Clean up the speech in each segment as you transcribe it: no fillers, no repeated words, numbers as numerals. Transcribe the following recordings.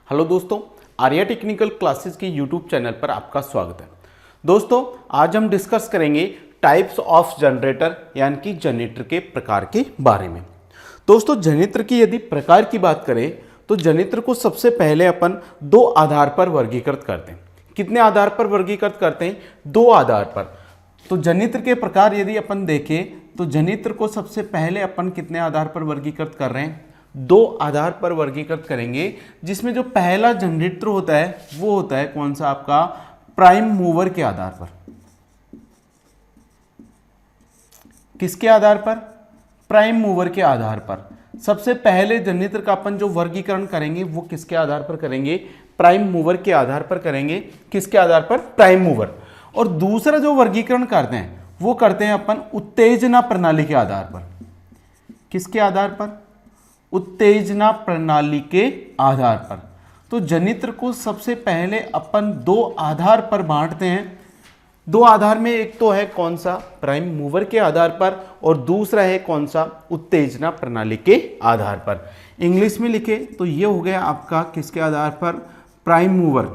Hello दोस्तों, Arya technical classes के YouTube channel पर आपका स्वागत है। दोस्तों, आज हम डिस्कस करेंगे टाइप्स ऑफ जनरेटर यानी कि जनरेटर के प्रकार के बारे में। दोस्तों, जनरेटर की यदि प्रकार की बात करें तो जनरेटर को सबसे पहले अपन दो आधार पर वर्गीकृत करते हैं। कितने आधार पर वर्गीकृत करते हैं? दो आधार पर। तो जनरेटर के प्रकार यदि अपन देखें तो जनरेटर को सबसे पहले अपन कितने आधार पर वर्गीकृत कर रहे हैं? दो आधार पर वर्गीकृत करेंगे, जिसमें जो पहला जनरेटर होता है वो होता है कौन सा? आपका प्राइम मूवर के आधार पर। किसके आधार पर? प्राइम मूवर के आधार पर। सबसे पहले जनरेटर का अपन जो वर्गीकरण करेंगे वो किसके आधार पर करेंगे? प्राइम मूवर के आधार पर करेंगे। किसके आधार पर? Prime mover. और दूसरा जो वर्गीकरण करते हैं वो करते हैं अपन उत्तेजना प्रणाली के आधार पर। किसके आधार पर? उत्तेजना प्रणाली के आधार पर। तो जनरेटर को सबसे पहले अपन दो आधार पर बांटते हैं। दो आधार में एक तो है कौन सा? प्राइम मूवर के आधार पर, और दूसरा है कौन सा? उत्तेजना प्रणाली के आधार पर। इंग्लिश में लिखे तो ये हो गया आपका किसके आधार पर? प्राइम मूवर,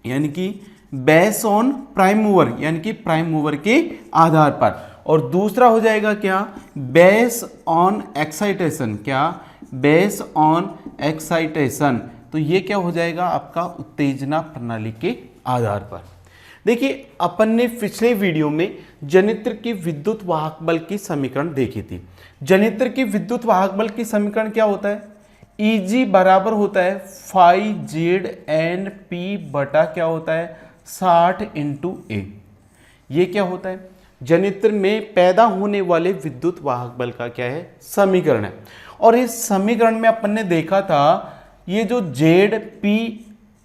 यानी कि बेस ऑन प्राइम मूवर, यानी कि प्राइम मूवर के आधार पर। और दूसरा हो जाएगा क्या? Base on excitation. क्या? Base on excitation. तो ये क्या हो जाएगा आपका? उत्तेजना प्रणाली के आधार पर। देखिए, अपन ने पिछले वीडियो में जनरेटर की विद्युत वाहक बल की समीकरण देखी थी। जनरेटर की विद्युत वाहक बल की समीकरण क्या होता है? Eg बराबर होता है फाई जेड एन पी बटा क्या होता है? 60 इंटू ए। ये क्या होता है? जनरेटर में पैदा होने वाले विद्युत वाहक बल का क्या है? समीकरण है। और इस समीकरण में अपन ने देखा था ये जो जेड पी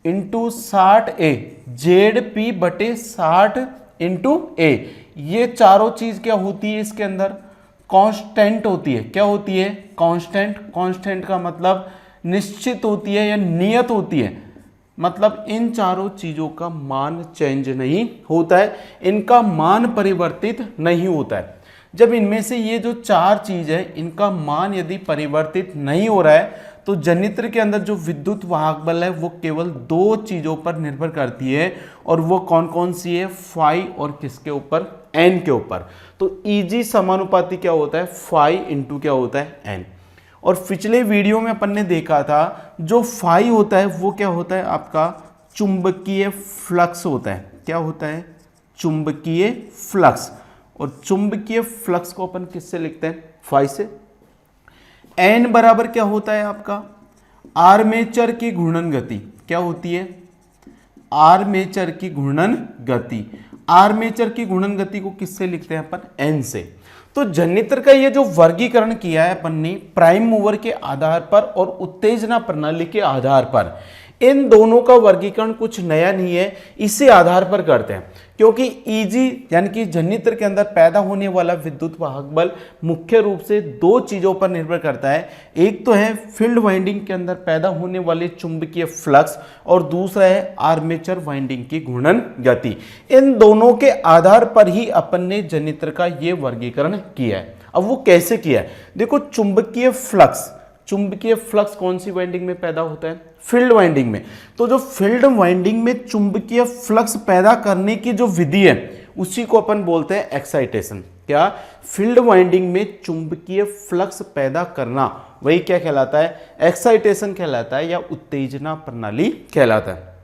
इंटू 60 ए, जेड पी बटे 60 इंटू ए, ये चारों चीज क्या होती है? इसके अंदर कांस्टेंट होती है। क्या होती है? कांस्टेंट। कांस्टेंट का मतलब निश्चित होती है या नियत होती है। मतलब इन चारों चीजों का मान चेंज नहीं होता है, इनका मान परिवर्तित नहीं होता है। जब इनमें से ये जो चार चीज है इनका मान यदि परिवर्तित नहीं हो रहा है तो जनरेटर के अंदर जो विद्युत वाहक बल है वो केवल दो चीजों पर निर्भर करती है, और वो कौन कौन सी है? फाई और किसके ऊपर? एन के ऊपर। तो Eg समानुपाती क्या होता है? फाई इंटू क्या होता है? एन। और पिछले वीडियो में अपन ने देखा था जो फाई होता है वो क्या होता है? आपका चुंबकीय फ्लक्स होता है। क्या होता है? चुंबकीय फ्लक्स। और चुंबकीय फ्लक्स को अपन किससे लिखते हैं? फाई से। एन बराबर क्या होता है आपका? आर्मेचर की घूर्णन गति। क्या होती है? आर्मेचर की घूर्णन गति। आर्मेचर की घूर्णन गति को किससे लिखते हैं अपन? एन से। तो जनरेटर का ये जो वर्गीकरण किया है अपन ने प्राइम मूवर के आधार पर और उत्तेजना प्रणाली के आधार पर, इन दोनों का वर्गीकरण कुछ नया नहीं है, इसी आधार पर करते हैं। क्योंकि Eg यानी कि जनरेटर के अंदर पैदा होने वाला विद्युत वाहक बल मुख्य रूप से दो चीजों पर निर्भर करता है। एक तो है फील्ड वाइंडिंग के अंदर पैदा होने वाले चुंबकीय फ्लक्स, और दूसरा है आर्मेचर वाइंडिंग की घूर्णन गति। इन दोनों के आधार पर ही अपन ने जनरेटर का ये वर्गीकरण किया है। अब वो कैसे किया है? देखो, चुंबकीय फ्लक्स, चुंबकीय फ्लक्स कौन सी वाइंडिंग में पैदा होता है? फील्ड वाइंडिंग में। तो जो फील्ड वाइंडिंग में चुंबकीय फ्लक्स पैदा करने की जो विधि है उसी को अपन बोलते हैं एक्साइटेशन। क्या? फील्ड वाइंडिंग में चुंबकीय फ्लक्स पैदा करना, वही क्या कहलाता है? एक्साइटेशन कहलाता है, या उत्तेजना प्रणाली कहलाता है।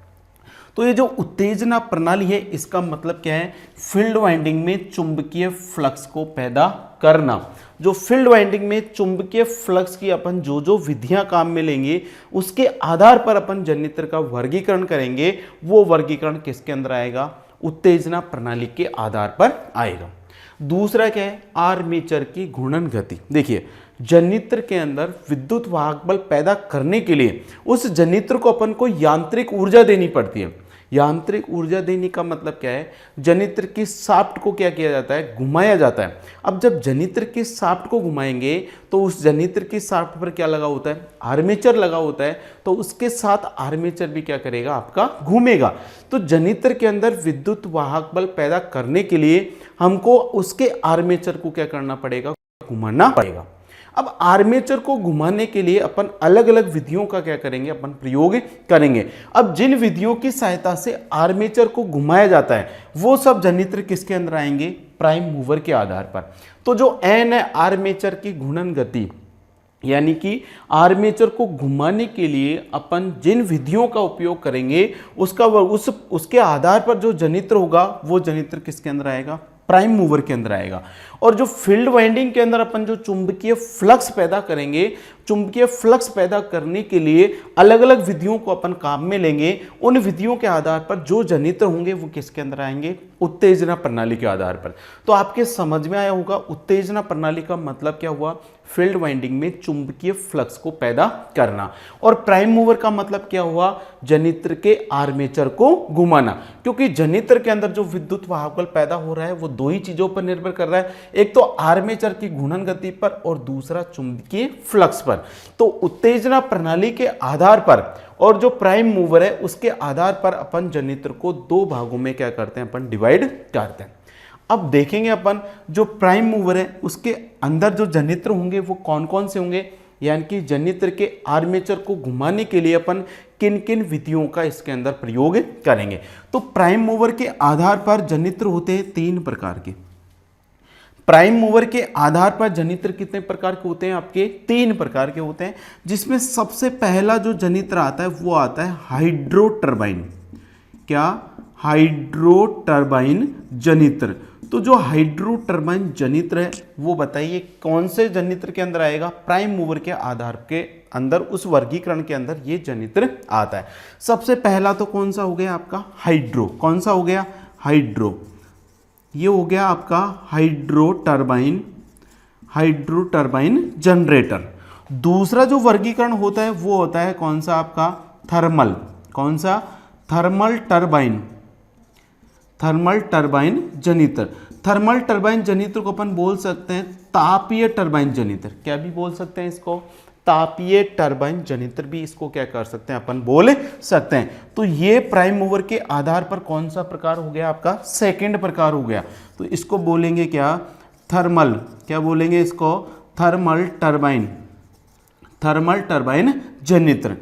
तो ये जो उत्तेजना प्रणाली है इसका मतलब क्या है? फील्ड वाइंडिंग में चुंबकीय फ्लक्स को पैदा करना। जो फील्ड वाइंडिंग में चुंबकीय फ्लक्स की अपन जो जो विधियां काम में लेंगे उसके आधार पर अपन जनरेटर का वर्गीकरण करेंगे। वो वर्गीकरण किसके अंदर आएगा? उत्तेजना प्रणाली के आधार पर आएगा। दूसरा क्या है? आर्मेचर की घूर्णन गति। देखिए, जनरेटर के अंदर विद्युत वाहक बल पैदा करने के लिए उस जनरेटर को अपन को यांत्रिक ऊर्जा देनी पड़ती है। यांत्रिक ऊर्जा देने का मतलब क्या है? जनरेटर की शाफ्ट को क्या किया जाता है? घुमाया जाता है। अब जब जनरेटर की शाफ्ट को घुमाएंगे तो उस जनरेटर की शाफ्ट पर क्या लगा होता है? आर्मेचर लगा होता है। तो उसके साथ आर्मेचर भी क्या करेगा? आपका घूमेगा। तो जनरेटर के अंदर विद्युत वाहक बल पैदा करने के लिए हमको उसके आर्मेचर को क्या करना पड़ेगा? घुमाना पड़ेगा। अब आर्मेचर को घुमाने के लिए अपन अलग अलग विधियों का क्या करेंगे, अपन प्रयोग करेंगे। अब जिन विधियों की सहायता से आर्मेचर को घुमाया जाता है वो सब जनित्र किसके अंदर आएंगे, प्राइम मूवर के आधार पर। तो जो एन है आर्मेचर की घूर्णन गति, यानी कि आर्मेचर को घुमाने के लिए अपन जिन विधियों का उपयोग करेंगे उसके आधार पर जो जनित्र होगा वो जनित्र किसके अंदर आएगा, प्राइम मूवर के अंदर आएगा। और जो फील्ड वाइंडिंग के अंदर अपन जो चुंबकीय फ्लक्स पैदा करेंगे, चुंबकीय फ्लक्स पैदा करने के लिए अलग अलग विधियों को अपन काम में लेंगे। उन विधियों के आधार पर जो जनित्र होंगे वो किसके अंदर आएंगे, उत्तेजना प्रणाली के आधार पर। तो आपके समझ में आया होगा उत्तेजना प्रणाली का मतलब क्या हुआ, फील्ड वाइंडिंग में चुंबकीय फ्लक्स को पैदा करना। और प्राइम मूवर का मतलब क्या हुआ, जनित्र के आर्मेचर को घुमाना। क्योंकि जनित्र के अंदर जो विद्युत वाहकबल पैदा हो रहा है वो दो ही चीजों पर निर्भर कर रहा है, एक तो आर्मेचर की घूर्णन गति पर और दूसरा चुंबकीय फ्लक्स पर। तो उत्तेजना प्रणाली के आधार पर और जो प्राइम मूवर है उसके आधार पर अपन जनित्र को दो भागों में क्या करते हैं, अपन डिवाइड करते हैं। अब देखेंगे अपन जो प्राइम मूवर है उसके अंदर जो जनित्र होंगे वो कौन कौन से होंगे, यानी कि जनित्र के आर्मेचर को घुमाने के लिए अपन किन किन विधियों का इसके अंदर प्रयोग करेंगे। तो प्राइम मूवर के आधार पर जनित्र होते हैं तीन प्रकार के। प्राइम मूवर के आधार पर जनित्र कितने प्रकार के होते हैं, आपके तीन प्रकार के होते हैं। जिसमें सबसे पहला जो जनित्र आता है वो आता है हाइड्रो टरबाइन। क्या, हाइड्रो टरबाइन जनित्र। तो जो हाइड्रो टरबाइन जनित्र है वो बताइए कौन से जनित्र के अंदर आएगा, प्राइम मूवर के आधार के अंदर, उस वर्गीकरण के अंदर ये जनित्र आता है। सबसे पहला तो कौन सा हो गया आपका, हाइड्रो। कौन सा हो गया, हाइड्रो। ये हो गया आपका हाइड्रो टरबाइन जनरेटर। दूसरा जो वर्गीकरण होता है वो होता है कौन सा आपका, थर्मल। कौन सा, थर्मल टरबाइन जनित्र। थर्मल टरबाइन जनित्र को अपन बोल सकते हैं तापीय टरबाइन जनित्र। क्या भी बोल सकते हैं इसको, तापीय टरबाइन जनित्र भी इसको क्या कर सकते हैं, अपन बोल सकते हैं। तो ये प्राइम मूवर के आधार पर कौन सा प्रकार हो गया आपका, सेकंड प्रकार हो गया। तो इसको बोलेंगे क्या, थर्मल। क्या बोलेंगे इसको, थर्मल टरबाइन जनित्र।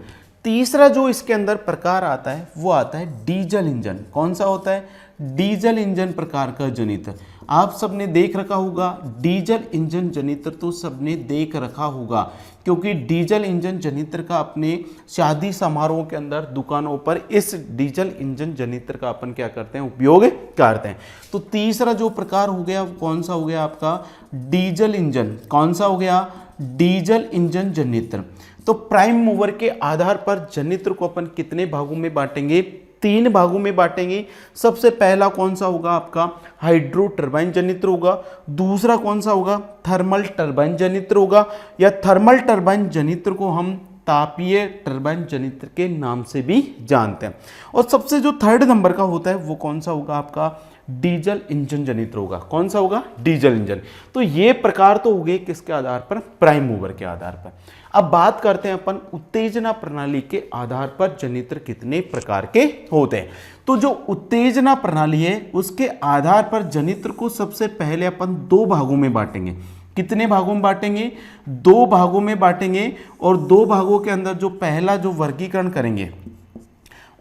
तीसरा जो इसके अंदर प्रकार आता है वो आता है डीजल इंजन। कौन सा होता है, डीजल इंजन प्रकार का जनित्र। आप सबने देख रखा होगा डीजल इंजन जनित्र, तो सबने देख रखा होगा क्योंकि डीजल इंजन जनित्र का अपने शादी समारोह के अंदर दुकानों पर इस डीजल इंजन जनित्र का अपन क्या करते हैं, उपयोग करते हैं। तो तीसरा जो प्रकार हो गया कौन सा हो गया आपका, डीजल इंजन। कौन सा हो गया, डीजल इंजन जनित्र। तो प्राइम मूवर के आधार पर जनित्र को अपन कितने भागों में बांटेंगे, तीन भागों में बांटेंगे। सबसे पहला कौन सा होगा आपका, हाइड्रो टरबाइन जनित्र होगा। दूसरा कौन सा होगा, थर्मल टरबाइन जनित्र होगा, या थर्मल टरबाइन जनित्र को हम तापीय टरबाइन जनित्र के नाम से भी जानते हैं। और सबसे जो थर्ड नंबर का होता है वो कौन सा होगा आपका, डीजल इंजन जनित्र होगा। कौन सा होगा, डीजल इंजन। तो ये प्रकार तो हो गए किसके आधार पर, प्राइम मूवर के आधार पर। अब बात करते हैं अपन उत्तेजना प्रणाली के आधार पर जनित्र कितने प्रकार के होते हैं। तो जो उत्तेजना प्रणाली है उसके आधार पर जनित्र को सबसे पहले अपन दो भागों में बांटेंगे। कितने भागों में बांटेंगे, दो भागों में बांटेंगे। और दो भागों के अंदर जो पहला जो वर्गीकरण करेंगे,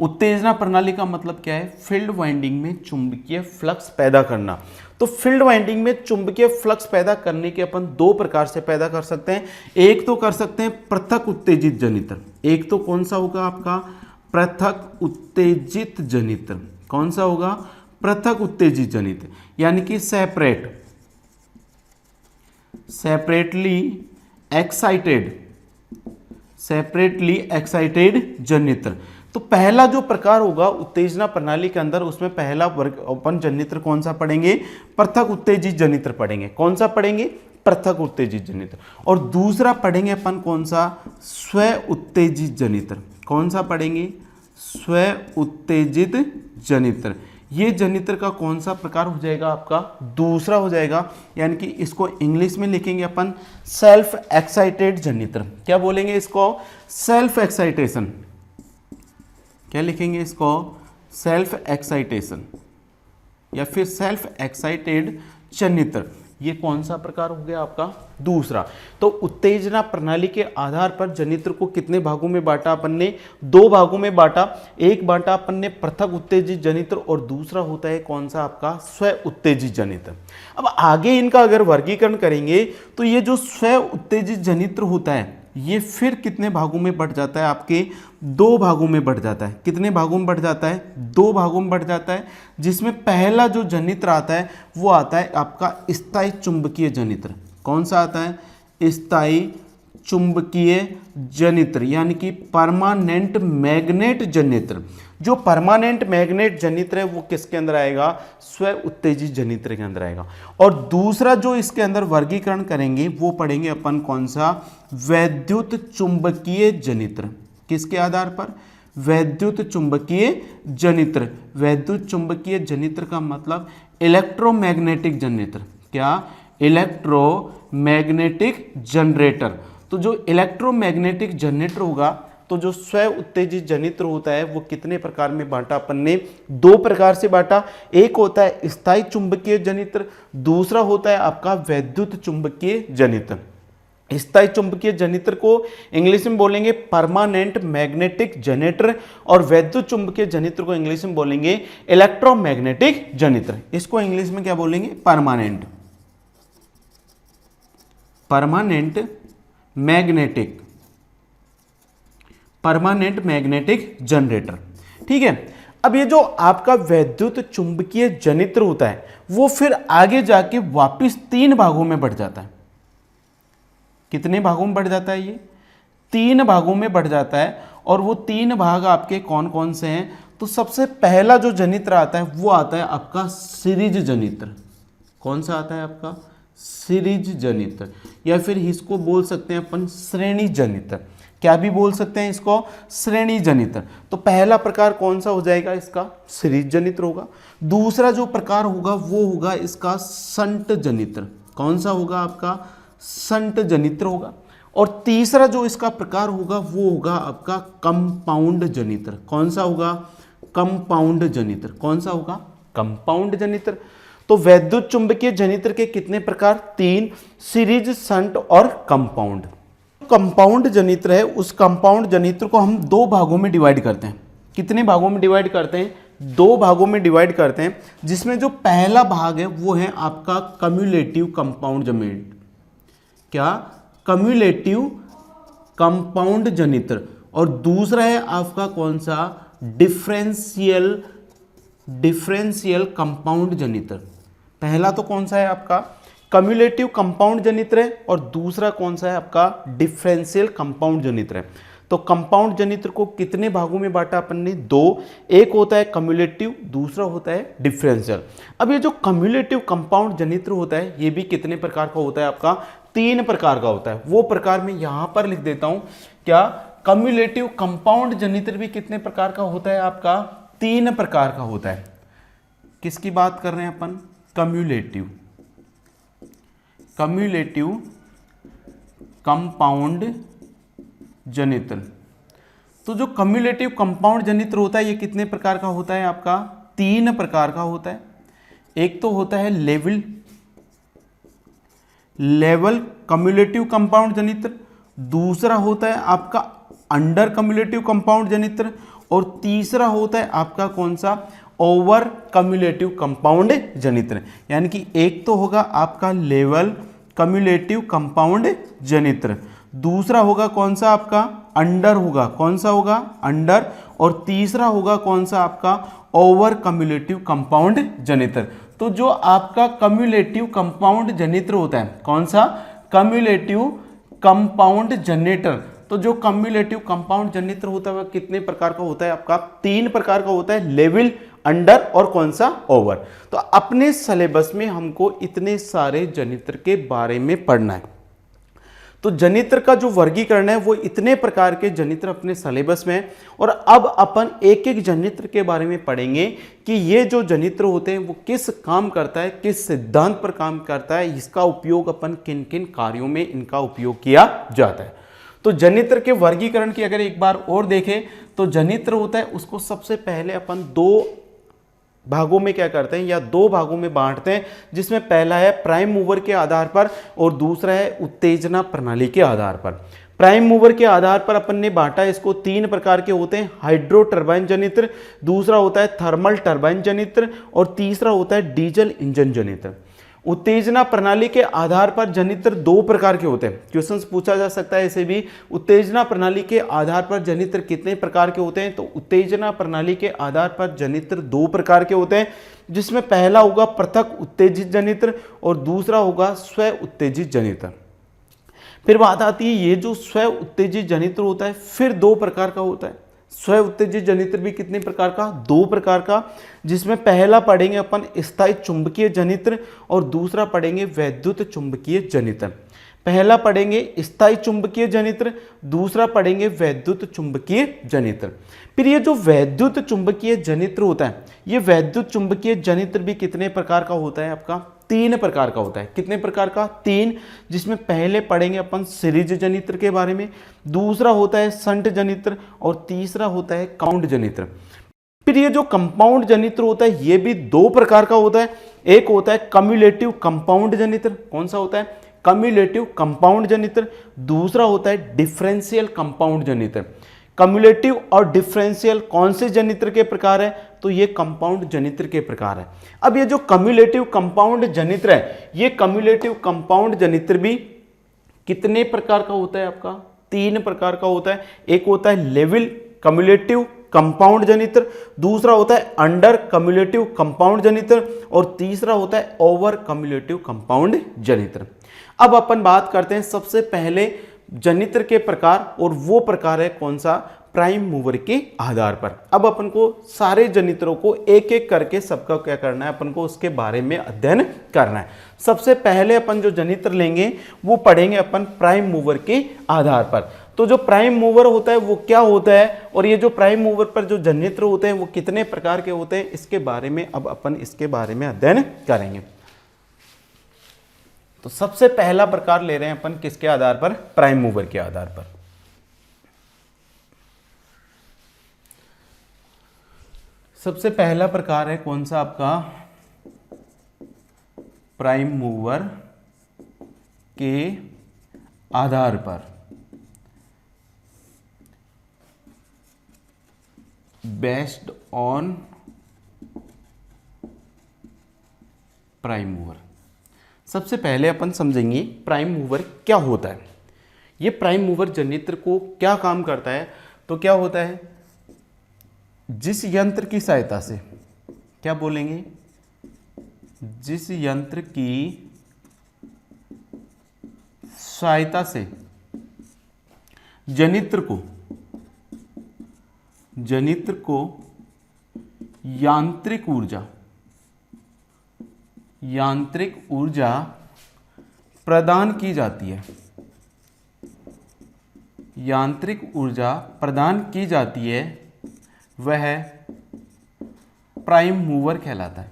उत्तेजना प्रणाली का मतलब क्या है, फील्ड वाइंडिंग में चुंबकीय फ्लक्स पैदा करना। तो फील्ड वाइंडिंग में चुंबकीय फ्लक्स पैदा करने के अपन दो प्रकार से पैदा कर सकते हैं। एक तो कर सकते हैं पृथक उत्तेजित जनित्र। एक तो कौन सा होगा आपका, पृथक उत्तेजित जनित्र। कौन सा होगा, पृथक उत्तेजित जनित्र, यानी कि सेपरेटली एक्साइटेड जनित्र। तो पहला जो प्रकार होगा उत्तेजना प्रणाली के अंदर, उसमें पहला वर्ग अपन जनित्र कौन सा पढ़ेंगे, पृथक उत्तेजित जनित्र पढ़ेंगे। कौन सा पढ़ेंगे, पृथक उत्तेजित जनित्र। और दूसरा पढ़ेंगे अपन कौन सा, स्व उत्तेजित जनित्र। कौन सा पढ़ेंगे, स्व उत्तेजित जनित्र। ये जनित्र का कौन सा प्रकार हो जाएगा आपका, दूसरा हो जाएगा। यानी कि इसको इंग्लिश में लिखेंगे अपन सेल्फ एक्साइटेड जनित्र। क्या बोलेंगे इसको, सेल्फ एक्साइटेशन। क्या लिखेंगे इसको, सेल्फ एक्साइटेशन या फिर सेल्फ एक्साइटेड जनित्र। ये कौन सा प्रकार हो गया आपका दूसरा। तो उत्तेजना प्रणाली के आधार पर जनित्र को कितने भागों में बांटा अपन ने, दो भागों में बांटा। एक बांटा अपन ने पृथक उत्तेजित जनित्र और दूसरा होता है कौन सा आपका स्व उत्तेजित जनित्र। अब आगे इनका अगर वर्गीकरण करेंगे तो ये जो स्व उत्तेजित जनित्र होता है ये फिर कितने भागों में बढ़ जाता है, आपके दो भागों में बढ़ जाता है। कितने भागों में बढ़ जाता है, दो भागों में बढ़ जाता है, जिसमें पहला जो जनित्र आता है वो आता है आपका स्थायी चुंबकीय जनित्र। कौन सा आता है, स्थायी चुंबकीय जनित्र, यानी कि परमानेंट मैग्नेट जनित्र। जो परमानेंट मैग्नेट जनित्र है वो किसके अंदर आएगा, स्व उत्तेजित जनित्र के अंदर आएगा। और दूसरा जो इसके अंदर वर्गीकरण करेंगे वो पढ़ेंगे अपन कौन सा, वैद्युत चुंबकीय जनित्र। किसके आधार पर, वैद्युत चुंबकीय जनित्र। वैद्युत चुंबकीय जनित्र का मतलब इलेक्ट्रोमैग्नेटिक जनित्र। क्या, इलेक्ट्रोमैग्नेटिक जनरेटर। तो जो इलेक्ट्रोमैग्नेटिक जनरेटर होगा, तो जो स्व उत्तेजित जनित्र होता है वो कितने प्रकार में बांटा अपन ने, दो प्रकार से बांटा। एक होता है स्थायी चुंबकीय जनित्र, दूसरा होता है आपका वैद्युत चुंबकीय जनित्र। स्थायी चुंबकीय जनित्र को इंग्लिश में बोलेंगे परमानेंट मैग्नेटिक जनरेटर, और वैद्युत चुंबकीय जनित्र को इंग्लिश में बोलेंगे इलेक्ट्रोमैग्नेटिक जनित्र। इसको इंग्लिश में क्या बोलेंगे, परमानेंट मैग्नेटिक जनरेटर। ठीक है। अब ये जो आपका वैद्युत चुंबकीय जनित्र होता है वो फिर आगे जाके वापस तीन भागों में बढ़ जाता है। कितने भागों में बढ़ जाता है, ये तीन भागों में बढ़ जाता है। और वो तीन भाग आपके कौन कौन से हैं, तो सबसे पहला जो जनित्र आता है वो आता है आपका सीरीज जनित्र। कौन सा आता है आपका, सीरीज जनित्र, या फिर इसको बोल सकते हैं अपन श्रेणी जनित्र। क्या भी बोल सकते हैं इसको, श्रेणी जनित्र। तो पहला प्रकार कौन सा हो जाएगा इसका, सीरीज जनित्र होगा। दूसरा जो प्रकार होगा वो होगा इसका संट जनित्र। कौन सा होगा आपका, संट जनित्र होगा। और तीसरा जो इसका प्रकार होगा वो होगा आपका कंपाउंड जनित्र। कौन सा होगा, कंपाउंड जनित्र। कौन सा होगा, कंपाउंड जनित्र। तो वैद्युत चुंबकीय जनित्र के कितने प्रकार, तीन, सीरीज, संट और कंपाउंड। कंपाउंड जनित्र है, उस कंपाउंड जनित्र को हम दो भागों में डिवाइड करते हैं। कितने भागों में डिवाइड करते हैं, दो भागों में डिवाइड करते हैं, जिसमें जो पहला भाग है वो है आपका कम्युलेटिव कंपाउंड जनित्र। क्या, कम्युलेटिव कंपाउंड जनित्र। और दूसरा है आपका कौन सा, डिफरेंशियल कंपाउंड जनित्र। पहला तो कौन सा है आपका कम्युलेटिव कंपाउंड जनित्र है, और दूसरा कौन सा है आपका डिफरेंशियल कंपाउंड जनित्र है। तो कंपाउंड जनित्र को कितने भागों में बांटा अपन ने, दो। एक होता है कम्युलेटिव, दूसरा होता है डिफरेंशियल। अब ये जो कम्युलेटिव कंपाउंड जनित्र होता है ये भी कितने प्रकार का होता है आपका, तीन प्रकार का होता है। वो प्रकार में यहां पर लिख देता हूं। क्या, कम्युलेटिव कंपाउंड जनित्र भी कितने प्रकार का होता है आपका, तीन प्रकार का होता है। किसकी बात कर रहे हैं अपन, कम्युलेटिव कंपाउंड जनित्र। तो जो कम्युलेटिव कंपाउंड जनित्र होता है ये कितने प्रकार का होता है आपका, तीन प्रकार का होता है। एक तो होता है लेवल कम्युलेटिव कंपाउंड जनित्र, दूसरा होता है आपका अंडर कम्युलेटिव कंपाउंड जनित्र, और तीसरा होता है आपका कौन सा, ओवर कम्युलेटिव कंपाउंड जनित्र। यानी कि एक तो होगा आपका लेवल कम्युलेटिव कंपाउंड जनित्र, दूसरा होगा कौन सा आपका अंडर होगा, कौन सा होगा अंडर, और तीसरा होगा कौन सा आपका ओवर कम्युलेटिव कंपाउंड जनित्र। तो जो आपका कम्युलेटिव कंपाउंड जनित्र होता है, कौन सा, कम्युलेटिव कंपाउंड जनरेटर। तो जो कम्युलेटिव कंपाउंड जनित्र होता है वह कितने प्रकार का होता है आपका, तीन प्रकार का होता है, लेवल, अंडर और कौन सा, ओवर। तो अपने सिलेबस में हमको इतने सारे जनित्र के बारे में पढ़ना है। तो जनित्र का जो वर्गीकरण है वो इतने प्रकार के जनित्र अपने सिलेबस में है। और अब अपन एक एक जनित्र के बारे में पढ़ेंगे कि ये जो जनित्र होते हैं वो किस काम करता है, किस सिद्धांत पर काम करता है, इसका उपयोग अपन किन किन कार्यों में इनका उपयोग किया जाता है। तो जनित्र के वर्गीकरण की अगर एक बार और देखें तो जनित्र होता है उसको सबसे पहले अपन दो भागों में क्या करते हैं या दो भागों में बांटते हैं, जिसमें पहला है प्राइम मूवर के आधार पर और दूसरा है उत्तेजना प्रणाली के आधार पर। प्राइम मूवर के आधार पर अपन ने बांटा इसको तीन प्रकार के होते हैं, हाइड्रो टरबाइन जनित्र, दूसरा होता है थर्मल टरबाइन जनित्र और तीसरा होता है डीजल इंजन जनित्र। उत्तेजना प्रणाली के आधार पर जनित्र दो प्रकार के होते हैं, क्वेश्चंस पूछा जा सकता है इसे भी। उत्तेजना प्रणाली के आधार पर जनित्र कितने प्रकार के होते हैं, तो उत्तेजना प्रणाली के आधार पर जनित्र दो प्रकार के होते हैं, जिसमें पहला होगा पृथक उत्तेजित जनित्र और दूसरा होगा स्व उत्तेजित जनित्र। फिर बात आती है ये जो स्व उत्तेजित जनित्र होता है फिर दो प्रकार का होता है। स्व उत्तेजित जनित्र भी कितने प्रकार का, दो प्रकार का, जिसमें पहला पढ़ेंगे अपन स्थायी चुंबकीय जनित्र और दूसरा पढ़ेंगे वैद्युत चुंबकीय जनित्र। पहला पढ़ेंगे स्थायी चुंबकीय जनित्र, दूसरा पढ़ेंगे वैद्युत चुंबकीय जनित्र। फिर ये जो वैद्युत चुंबकीय जनित्र होता है, ये वैद्युत चुंबकीय जनित्र भी कितने प्रकार का होता है आपका, तीन प्रकार का होता है। कितने प्रकार का, तीन, जिसमें पहले पढ़ेंगे अपन सीरीज जनित्र के बारे में, दूसरा होता है शंट जनित्र और तीसरा होता है काउंट जनित्र। फिर ये जो कंपाउंड जनित्र होता है ये भी दो प्रकार का होता है, एक होता है कम्युलेटिव कंपाउंड जनित्र, कौन सा होता है, कम्युलेटिव कंपाउंड जनित्र, दूसरा होता है डिफरेंशियल कंपाउंड जनित्र। कम्युलेटिव और डिफरेंशियल कौन से जनित्र के प्रकार है, तो ये कंपाउंड जनित्र के प्रकार है। अब ये जो कम्युलेटिव कंपाउंड जनित्र है, ये कम्युलेटिव कंपाउंड जनित्र भी कितने प्रकार का होता है आपका, तीन प्रकार का होता है। एक होता है लेवल कम्युलेटिव कंपाउंड जनित्र, दूसरा होता है अंडर कम्युलेटिव कंपाउंड जनित्र और तीसरा होता है ओवर कम्युलेटिव कंपाउंड जनित्र। अब अपन बात करते हैं सबसे पहले जनित्र के प्रकार, और वो प्रकार है कौन सा, प्राइम मूवर के आधार पर। अब अपन को सारे जनित्रों को एक एक करके सबका क्या करना है, अपन को उसके बारे में अध्ययन करना है। सबसे पहले अपन जो जनित्र लेंगे वो पढ़ेंगे अपन प्राइम मूवर के आधार पर। तो जो प्राइम मूवर होता है वो क्या होता है, और ये जो प्राइम मूवर पर जो जनित्र होते हैं वो कितने प्रकार के होते हैं, इसके बारे में अब अपन इसके बारे में अध्ययन करेंगे। तो सबसे पहला प्रकार ले रहे हैं अपन किसके आधार पर, प्राइम मूवर के आधार पर। सबसे पहला प्रकार है कौन सा आपका, प्राइम मूवर के आधार पर, बेस्ड ऑन प्राइम मूवर। सबसे पहले अपन समझेंगे प्राइम मूवर क्या होता है। ये प्राइम मूवर जनित्र को क्या काम करता है, तो क्या होता है, जिस यंत्र की सहायता से, क्या बोलेंगे, जिस यंत्र की सहायता से जनित्र को यांत्रिक ऊर्जा प्रदान की जाती है, यांत्रिक ऊर्जा प्रदान की जाती है, वह प्राइम मूवर कहलाता है,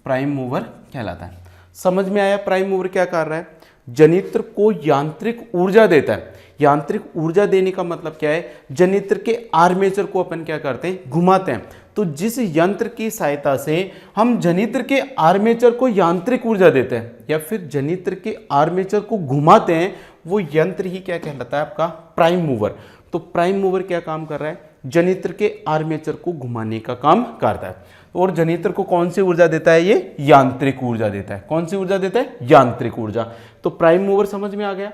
प्राइम मूवर कहलाता है। समझ में आया प्राइम मूवर क्या कर रहा है, जनित्र को यांत्रिक ऊर्जा देता है। यांत्रिक ऊर्जा देने का मतलब क्या है, जनित्र के आर्मेचर को अपन क्या करते हैं, घुमाते हैं। तो जिस यंत्र की सहायता से हम जनित्र के आर्मेचर को यांत्रिक ऊर्जा देते हैं या फिर जनित्र के आर्मेचर को घुमाते हैं, वो यंत्र ही क्या कहलाता है आपका, प्राइम मूवर। तो प्राइम मूवर क्या काम कर रहा है, जनित्र के आर्मेचर को घुमाने का काम करता है। और जनित्र को कौन सी ऊर्जा देता है, ये यांत्रिक ऊर्जा देता है। कौन सी ऊर्जा देता है, यांत्रिक ऊर्जा। तो प्राइम मूवर समझ में आ गया।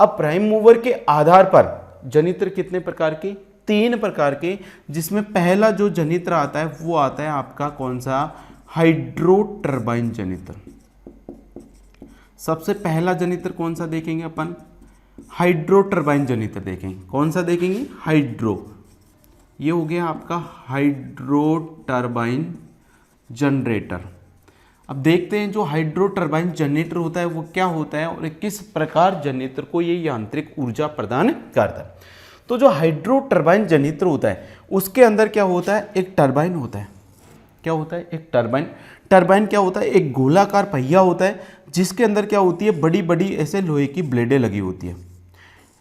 अब प्राइम मूवर के आधार पर जनित्र कितने प्रकार के, तीन प्रकार के, जिसमें पहला जो जनित्र आता है वो आता है आपका कौन सा, हाइड्रो टरबाइन जनित्र। सबसे पहला जनित्र कौन सा देखेंगे अपन, हाइड्रो टरबाइन जनित्र देखेंगे। कौन सा देखेंगे, हाइड्रो, ये हो गया आपका हाइड्रो टरबाइन जनरेटर। अब देखते हैं जो हाइड्रो टरबाइन जनरेटर होता है वो क्या होता है और किस प्रकार जनित्र को ये यांत्रिक ऊर्जा प्रदान करता है। तो जो हाइड्रो टरबाइन जनित्र होता है उसके अंदर क्या होता है, एक टरबाइन होता है। क्या होता है, एक टरबाइन। टरबाइन क्या होता है, एक गोलाकार पहिया होता है जिसके अंदर क्या होती है, बड़ी बड़ी ऐसे लोहे की ब्लेडें लगी होती है।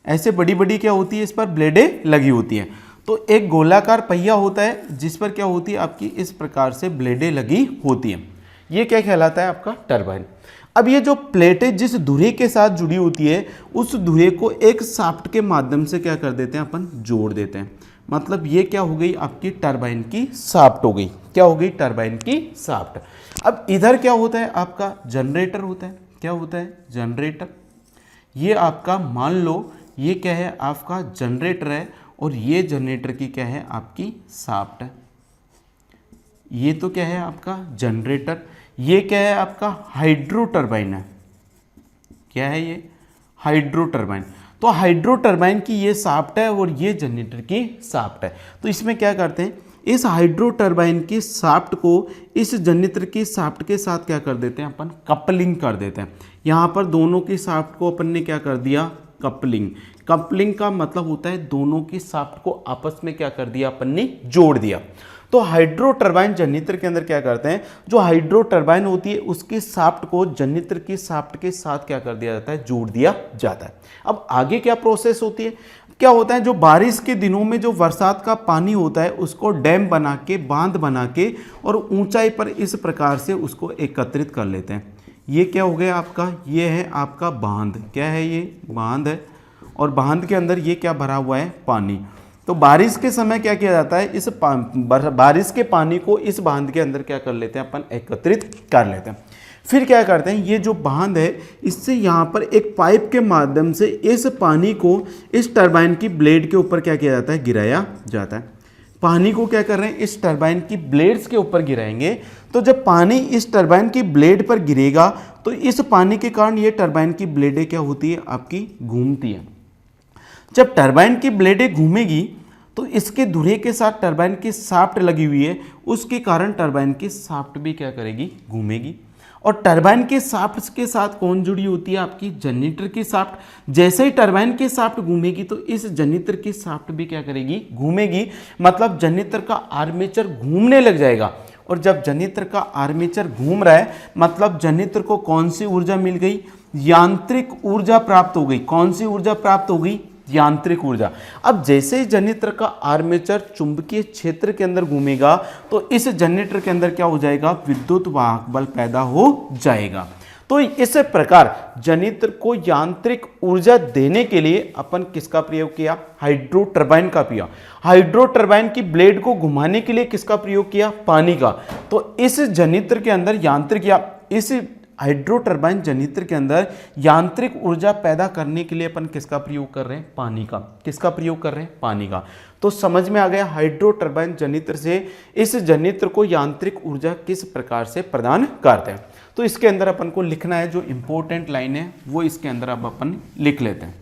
ऐसे बड़ी बड़ी क्या होती है, इस पर ब्लेडें लगी होती हैं। तो एक गोलाकार पहिया होता है जिस पर क्या होती है आपकी इस प्रकार से ब्लेडें लगी होती हैं, ये क्या कहलाता है आपका टरबाइन। अब ये जो प्लेटें जिस धुरे के साथ जुड़ी होती है उस धुरे को एक शाफ्ट के माध्यम से क्या कर देते हैं अपन, जोड़ देते हैं। मतलब ये क्या हो गई आपकी टरबाइन की शाफ्ट हो गई, क्या हो गई टरबाइन की शाफ्ट। अब इधर क्या होता है आपका जनरेटर होता है, क्या होता है जनरेटर। ये आपका मान लो ये क्या है आपका जनरेटर है और ये जनरेटर की क्या है आपकी शाफ्ट है। ये तो क्या है आपका जनरेटर, ये क्या है आपका हाइड्रो टरबाइन है, क्या है ये हाइड्रो टरबाइन। तो हाइड्रो टरबाइन की ये शाफ्ट है और ये जनरेटर की शाफ्ट है। तो इसमें क्या करते हैं, इस हाइड्रो टरबाइन की शाफ्ट को इस जनरेटर की शाफ्ट के साथ क्या कर देते हैं अपन, कपलिंग कर देते हैं। यहाँ पर दोनों की शाफ्ट को अपन ने क्या कर दिया, कपलिंग। कपलिंग का मतलब होता है दोनों की शाफ्ट को आपस में क्या कर दिया अपन ने, जोड़ दिया। तो हाइड्रो टरबाइन जनरेटर के अंदर क्या करते हैं, जो हाइड्रो टरबाइन होती है उसकी शाफ्ट को जनरेटर की शाफ्ट के साथ क्या कर दिया जाता है, जोड़ दिया जाता है। अब आगे क्या प्रोसेस होती है, क्या होता है, जो बारिश के दिनों में जो बरसात का पानी होता है उसको डैम बना के, बांध बना के और ऊंचाई पर इस प्रकार से उसको एकत्रित कर लेते हैं। ये क्या हो गया आपका, ये है आपका बांध, क्या है ये बांध है, और बांध के अंदर ये क्या भरा हुआ है, पानी। तो बारिश के समय क्या किया जाता है, इस बारिश के पानी को इस बांध के अंदर क्या कर लेते हैं अपन, एकत्रित कर लेते हैं। फिर क्या करते हैं, ये जो बांध है इससे यहाँ पर एक पाइप के माध्यम से इस पानी को इस टरबाइन की ब्लेड के ऊपर क्या किया जाता है, गिराया जाता है। पानी को क्या कर रहे हैं, इस टरबाइन की ब्लेड्स के ऊपर गिराएंगे। तो जब पानी इस टरबाइन की ब्लेड पर गिरेगा तो इस पानी के कारण ये टरबाइन की ब्लेडें क्या होती है आपकी, घूमती है। जब टरबाइन की ब्लेडें घूमेगी तो इसके धुरे के साथ टरबाइन की शाफ्ट लगी हुई है, उसके कारण टरबाइन की शाफ्ट भी क्या करेगी, घूमेगी। और टरबाइन के शाफ्ट के साथ कौन जुड़ी होती है आपकी, जनरेटर की शाफ्ट। जैसे ही टरबाइन की शाफ्ट घूमेगी तो इस जनरेटर की शाफ्ट भी क्या करेगी, घूमेगी। मतलब जनरेटर का आर्मेचर घूमने लग जाएगा। और जब जनरेटर का आर्मेचर घूम रहा है मतलब जनरेटर को कौन सी ऊर्जा मिल गई, यांत्रिक ऊर्जा प्राप्त हो गई। कौन सी ऊर्जा प्राप्त हो गई, यांत्रिक ऊर्जा। अब जैसे ही जनरेटर का आर्मेचर चुंबकीय क्षेत्र के अंदर घूमेगा तो इस जनरेटर के अंदर क्या हो जाएगा, विद्युत वाहक बल पैदा हो जाएगा। तो इस प्रकार जनरेटर को यांत्रिक ऊर्जा देने के लिए अपन किसका प्रयोग किया, हाइड्रो टरबाइन का किया। हाइड्रो टरबाइन की ब्लेड को घुमाने के लिए किसका प्रयोग किया, पानी का। तो इस जनरेटर के अंदर यांत्रिक या इस हाइड्रो टरबाइन जनरेटर के अंदर यांत्रिक ऊर्जा पैदा करने के लिए अपन किसका प्रयोग कर रहे हैं, पानी का। किसका प्रयोग कर रहे हैं, पानी का। तो समझ में आ गया हाइड्रो टरबाइन जनरेटर से इस जनरेटर को यांत्रिक ऊर्जा किस प्रकार से प्रदान करते हैं। तो इसके अंदर अपन को लिखना है, जो इंपॉर्टेंट लाइन है वो इसके अंदर अब अपन लिख लेते हैं।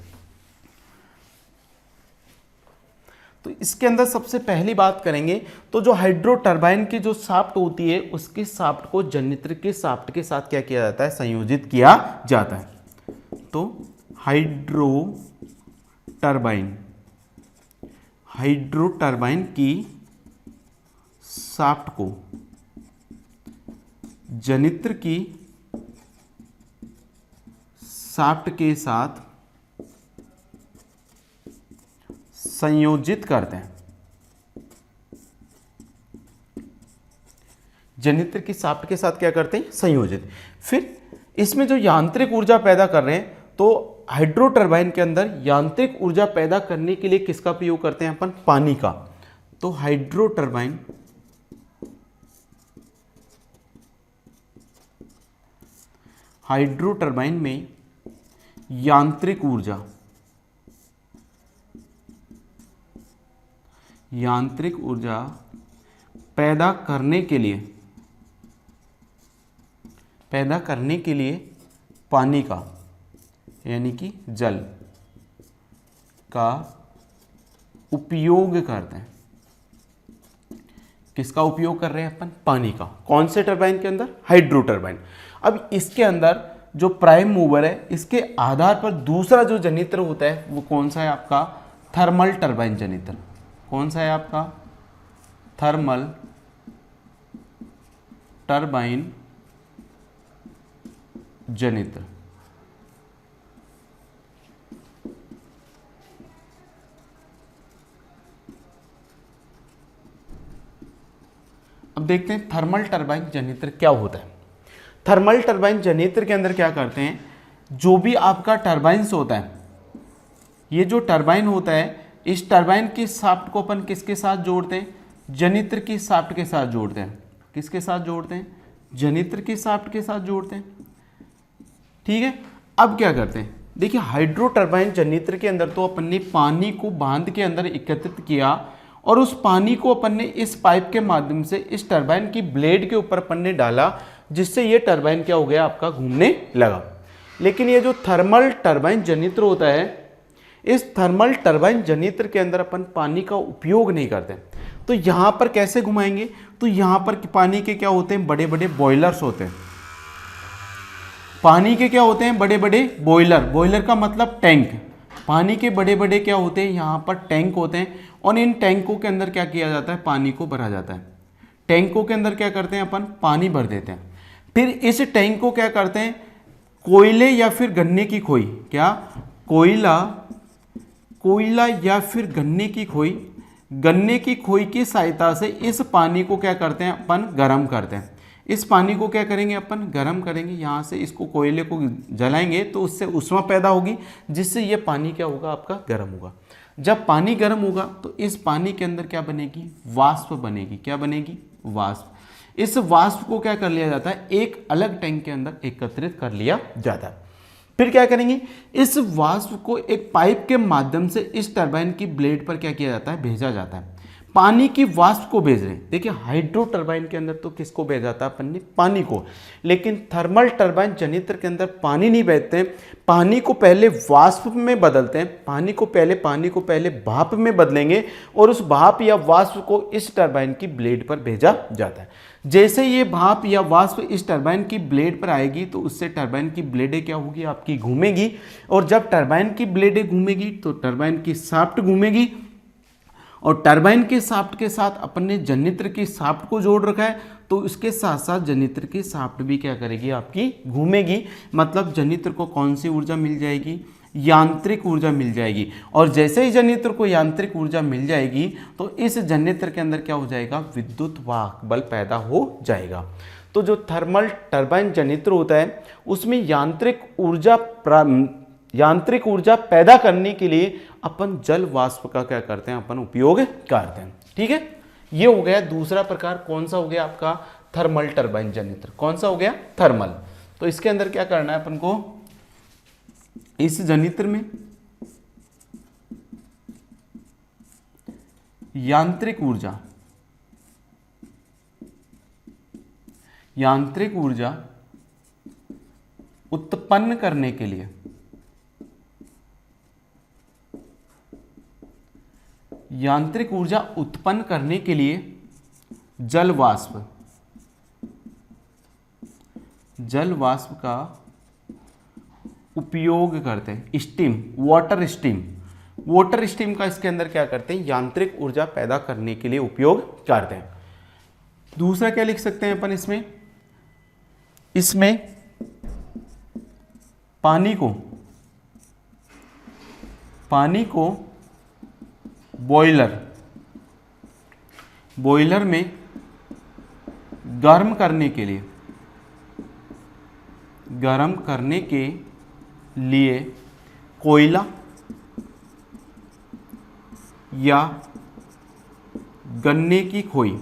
तो इसके अंदर सबसे पहली बात करेंगे तो जो हाइड्रो टरबाइन की जो शाफ्ट होती है उसकी शाफ्ट को जनरेटर के शाफ्ट के साथ क्या किया जाता है, संयोजित किया जाता है। तो हाइड्रो टरबाइन की शाफ्ट को जनरेटर की शाफ्ट के साथ संयोजित करते हैं। जनरेटर की शाफ्ट के साथ क्या करते हैं, संयोजित। फिर इसमें जो यांत्रिक ऊर्जा पैदा कर रहे हैं तो हाइड्रो टरबाइन के अंदर यांत्रिक ऊर्जा पैदा करने के लिए किसका प्रयोग करते हैं अपन, पानी का। तो हाइड्रो टरबाइन में यांत्रिक ऊर्जा पैदा करने के लिए पानी का यानी कि जल का उपयोग करते हैं। किसका उपयोग कर रहे हैं अपन, पानी का। कौन से टरबाइन के अंदर, हाइड्रो टरबाइन। अब इसके अंदर जो प्राइम मूवर है इसके आधार पर दूसरा जो जनरेटर होता है वो कौन सा है आपका, थर्मल टरबाइन जनरेटर। कौन सा है आपका, थर्मल टरबाइन जनरेटर। अब देखते हैं थर्मल टरबाइन जनरेटर क्या होता है। थर्मल टरबाइन जनरेटर के अंदर क्या करते हैं, जो भी आपका टरबाइन्स होता है, ये जो टरबाइन होता है, इस टरबाइन के शाफ्ट को अपन किसके साथ जोड़ते हैं, जनरेटर की शाफ्ट के साथ जोड़ते हैं। किसके साथ जोड़ते हैं, जनरेटर के शाफ्ट के साथ जोड़ते हैं। ठीक है, अब क्या करते हैं, देखिए हाइड्रो टरबाइन जनरेटर के अंदर तो अपन ने पानी को बांध के अंदर एकत्रित किया और उस पानी को अपन ने इस पाइप के माध्यम से इस टरबाइन की ब्लेड के ऊपर अपन ने डाला, जिससे ये टरबाइन क्या हो गया, आपका घूमने लगा। लेकिन ये जो थर्मल टरबाइन जनरेटर होता है, इस थर्मल टरबाइन जनरेटर के अंदर अपन पानी का उपयोग नहीं करते। तो यहाँ पर कैसे घुमाएंगे, तो यहाँ पर पानी के क्या होते हैं, बड़े बड़े बॉयलर्स होते हैं। पानी के क्या होते हैं, बड़े बड़े बॉयलर, बॉयलर का मतलब टैंक। पानी के बड़े बड़े क्या होते हैं, यहाँ पर टैंक होते हैं और इन टैंकों के अंदर क्या किया जाता है, पानी को भरा जाता है। टैंकों के अंदर क्या करते हैं, अपन पानी भर देते हैं। फिर इस टैंक को क्या करते हैं, कोयले या फिर गन्ने की खोई, क्या कोयला या फिर गन्ने की खोई की सहायता से इस पानी को क्या करते हैं, अपन गर्म करते हैं। इस पानी को क्या करेंगे, अपन गर्म करेंगे। यहाँ से इसको कोयले को जलाएंगे तो उससे ऊष्मा पैदा होगी, जिससे ये पानी क्या होगा, आपका गर्म होगा। जब पानी गर्म होगा तो इस पानी के अंदर क्या बनेगी, वाष्प बनेगी। क्या बनेगी, वाष्प। इस वाष्प को क्या कर लिया जाता है, एक अलग टैंक के अंदर एकत्रित कर लिया जाता है। फिर क्या करेंगे, इस वाष्प को एक पाइप के माध्यम से इस टरबाइन की ब्लेड पर क्या किया जाता है, भेजा जाता है। पानी की वाष्प को भेज रहे हैं। देखिए हाइड्रो टरबाइन के अंदर तो किसको भेजा जाता है, अपन ने पानी को। लेकिन थर्मल टरबाइन जनरेटर के अंदर पानी नहीं भेजते हैं, पानी को पहले वाष्प में बदलते हैं। पानी को पहले भाप में बदलेंगे और उस भाप या वाष्प को इस टरबाइन की ब्लेड पर भेजा जाता है। जैसे ये भाप या वाष्प इस टरबाइन की ब्लेड पर आएगी तो उससे टरबाइन की ब्लेडें क्या होगी, आपकी घूमेगी। और जब टरबाइन की ब्लेडें घूमेगी तो टरबाइन की शाफ्ट घूमेगी और टरबाइन के शाफ्ट के साथ अपन ने जनरेटर की शाफ्ट को जोड़ रखा है, तो इसके साथ साथ जनरेटर की शाफ्ट भी क्या करेगी, आपकी घूमेगी। मतलब जनरेटर को कौन सी ऊर्जा मिल जाएगी, यांत्रिक ऊर्जा मिल जाएगी। और जैसे ही जनरेटर को यांत्रिक ऊर्जा मिल जाएगी तो इस जनरेटर के अंदर क्या हो जाएगा, विद्युत वाहक बल पैदा हो जाएगा। तो जो थर्मल टरबाइन जनरेटर होता है उसमें यांत्रिक ऊर्जा पैदा करने के लिए अपन जल वाष्प का क्या करते हैं, अपन उपयोग करते हैं। ठीक है, ये हो गया दूसरा प्रकार। कौन सा हो गया आपका, थर्मल टरबाइन जनरेटर। कौन सा हो गया, थर्मल। तो इसके अंदर क्या करना है अपन को, इस जनरेटर में यांत्रिक ऊर्जा उत्पन्न करने के लिए जल वाष्प का उपयोग करते हैं। वाटर स्टीम का इसके अंदर क्या करते हैं, यांत्रिक ऊर्जा पैदा करने के लिए उपयोग करते हैं। दूसरा क्या लिख सकते हैं अपन इसमें पानी को बॉयलर में गर्म करने के लिए कोयला या गन्ने की खोई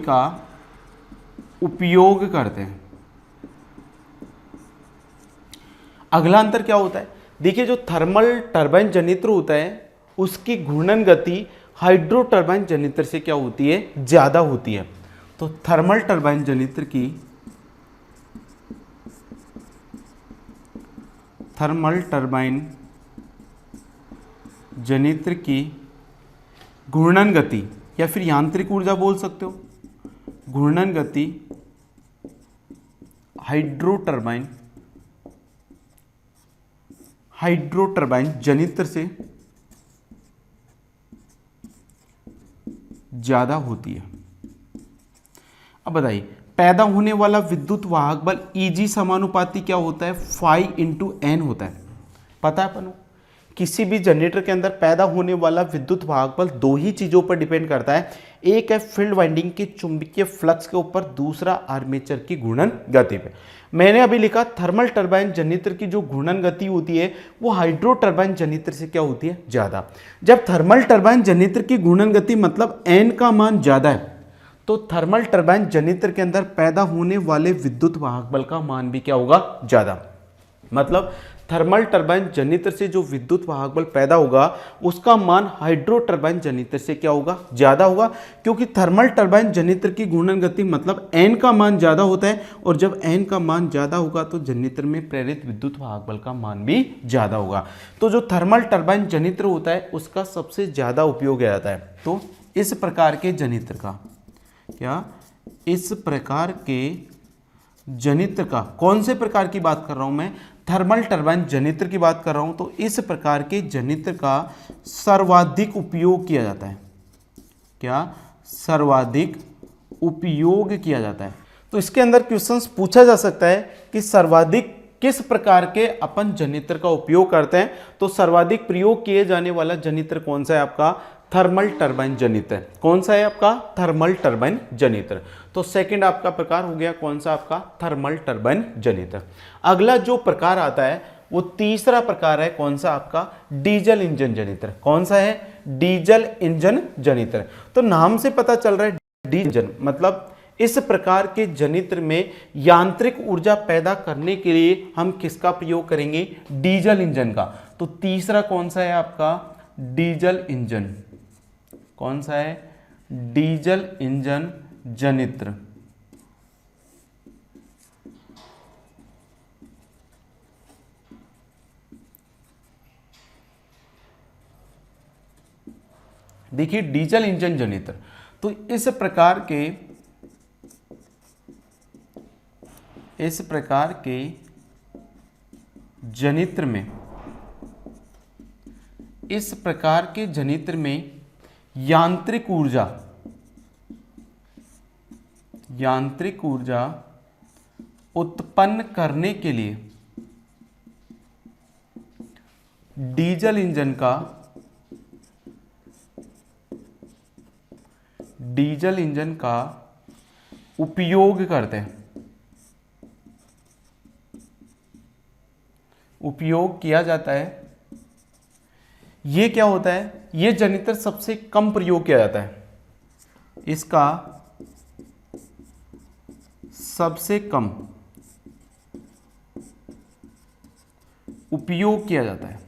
का उपयोग करते हैं। अगला अंतर क्या होता है, देखिए जो थर्मल टरबाइन जनरेटर होता है उसकी घूर्णन गति हाइड्रो टरबाइन जनरेटर से क्या होती है, ज्यादा होती है। तो थर्मल टरबाइन जनरेटर की घूर्णन गति या फिर यांत्रिक ऊर्जा बोल सकते हो, घूर्णन गति हाइड्रो टरबाइन जनरेटर से ज्यादा होती है। अब बताइए, पैदा होने वाला विद्युत वाहक बल Eg समानुपाती क्या होता है, φ × n होता है। पता है अपन किसी भी जनरेटर के अंदर पैदा होने वाला विद्युत भागबल दो ही चीजों पर डिपेंड करता है, एक है फील्ड वाइंडिंग के चुंबकीय फ्लक्स के ऊपर, दूसरा आर्मेचर की घूर्णन गति पे। मैंने अभी लिखा थर्मल टरबाइन जनरेटर की जो घूर्णन गति होती है वो हाइड्रो टरबाइन जनरेटर से क्या होती है, ज्यादा। जब थर्मल टरबाइन जनरेटर की घूर्णन गति मतलब n का मान ज्यादा है तो थर्मल टरबाइन जनरेटर के अंदर पैदा होने वाले विद्युत भागबल का मान भी क्या होगा, ज्यादा। मतलब थर्मल टरबाइन जनरेटर से जो विद्युत भागबल पैदा होगा उसका मान हाइड्रो टरबाइन जनरेटर से क्या होगा, ज्यादा होगा, क्योंकि थर्मल टरबाइन जनरेटर की घूर्णन गति मतलब n का मान ज्यादा होता है, और जब n का मान ज्यादा होगा तो जनरेटर में प्रेरित विद्युत भागबल का मान भी ज्यादा होगा। तो जो थर्मल टरबाइन जनरेटर होता है उसका सबसे ज्यादा उपयोग किया जाता है। तो इस प्रकार के जनरेटर का क्या, इस प्रकार के जनरेटर का, कौन से प्रकार की बात कर रहा हूं मैं, थर्मल टरबाइन जनरेटर की बात कर रहा हूं। तो इस प्रकार के जनरेटर का सर्वाधिक उपयोग किया जाता है, क्या, सर्वाधिक उपयोग किया जाता है। तो इसके अंदर क्वेश्चंस पूछा जा सकता है कि सर्वाधिक किस प्रकार के अपन जनरेटर का उपयोग करते हैं। तो सर्वाधिक प्रयोग किए जाने वाला जनरेटर कौन सा है आपका, थर्मल टरबाइन जनरेटर। कौन सा है आपका, थर्मल टरबाइन जनरेटर। तो सेकंड आपका प्रकार हो गया कौन सा आपका, थर्मल टरबाइन जनरेटर। अगला जो प्रकार आता है वो तीसरा प्रकार है कौन सा आपका, डीजल इंजन जनरेटर। कौन सा है, डीजल इंजन जनरेटर। तो नाम से पता चल रहा है डीजल मतलब इस प्रकार के जनरेटर में यांत्रिक ऊर्जा पैदा करने के लिए हम किसका प्रयोग करेंगे, डीजल इंजन का। तो तीसरा कौन सा है आपका, डीजल इंजन। कौन सा है, डीजल इंजन जनरेटर। देखिए डीजल इंजन जनरेटर, तो इस प्रकार के जनरेटर में, इस प्रकार के जनरेटर में यांत्रिक ऊर्जा उत्पन्न करने के लिए डीजल इंजन का उपयोग करते हैं, उपयोग किया जाता है। ये क्या होता है, ये जनरेटर सबसे कम प्रयोग किया जाता है, इसका सबसे कम उपयोग किया जाता है,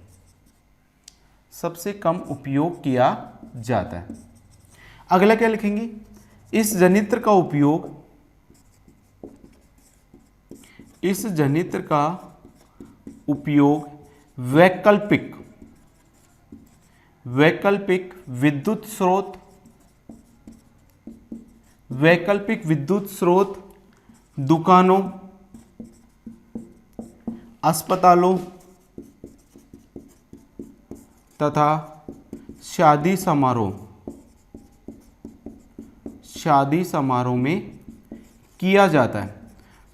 सबसे कम उपयोग किया जाता है। अगला क्या लिखेंगे, इस जनरेटर का उपयोग, इस जनरेटर का उपयोग वैकल्पिक विद्युत स्रोत, दुकानों, अस्पतालों तथा शादी समारोह में किया जाता है।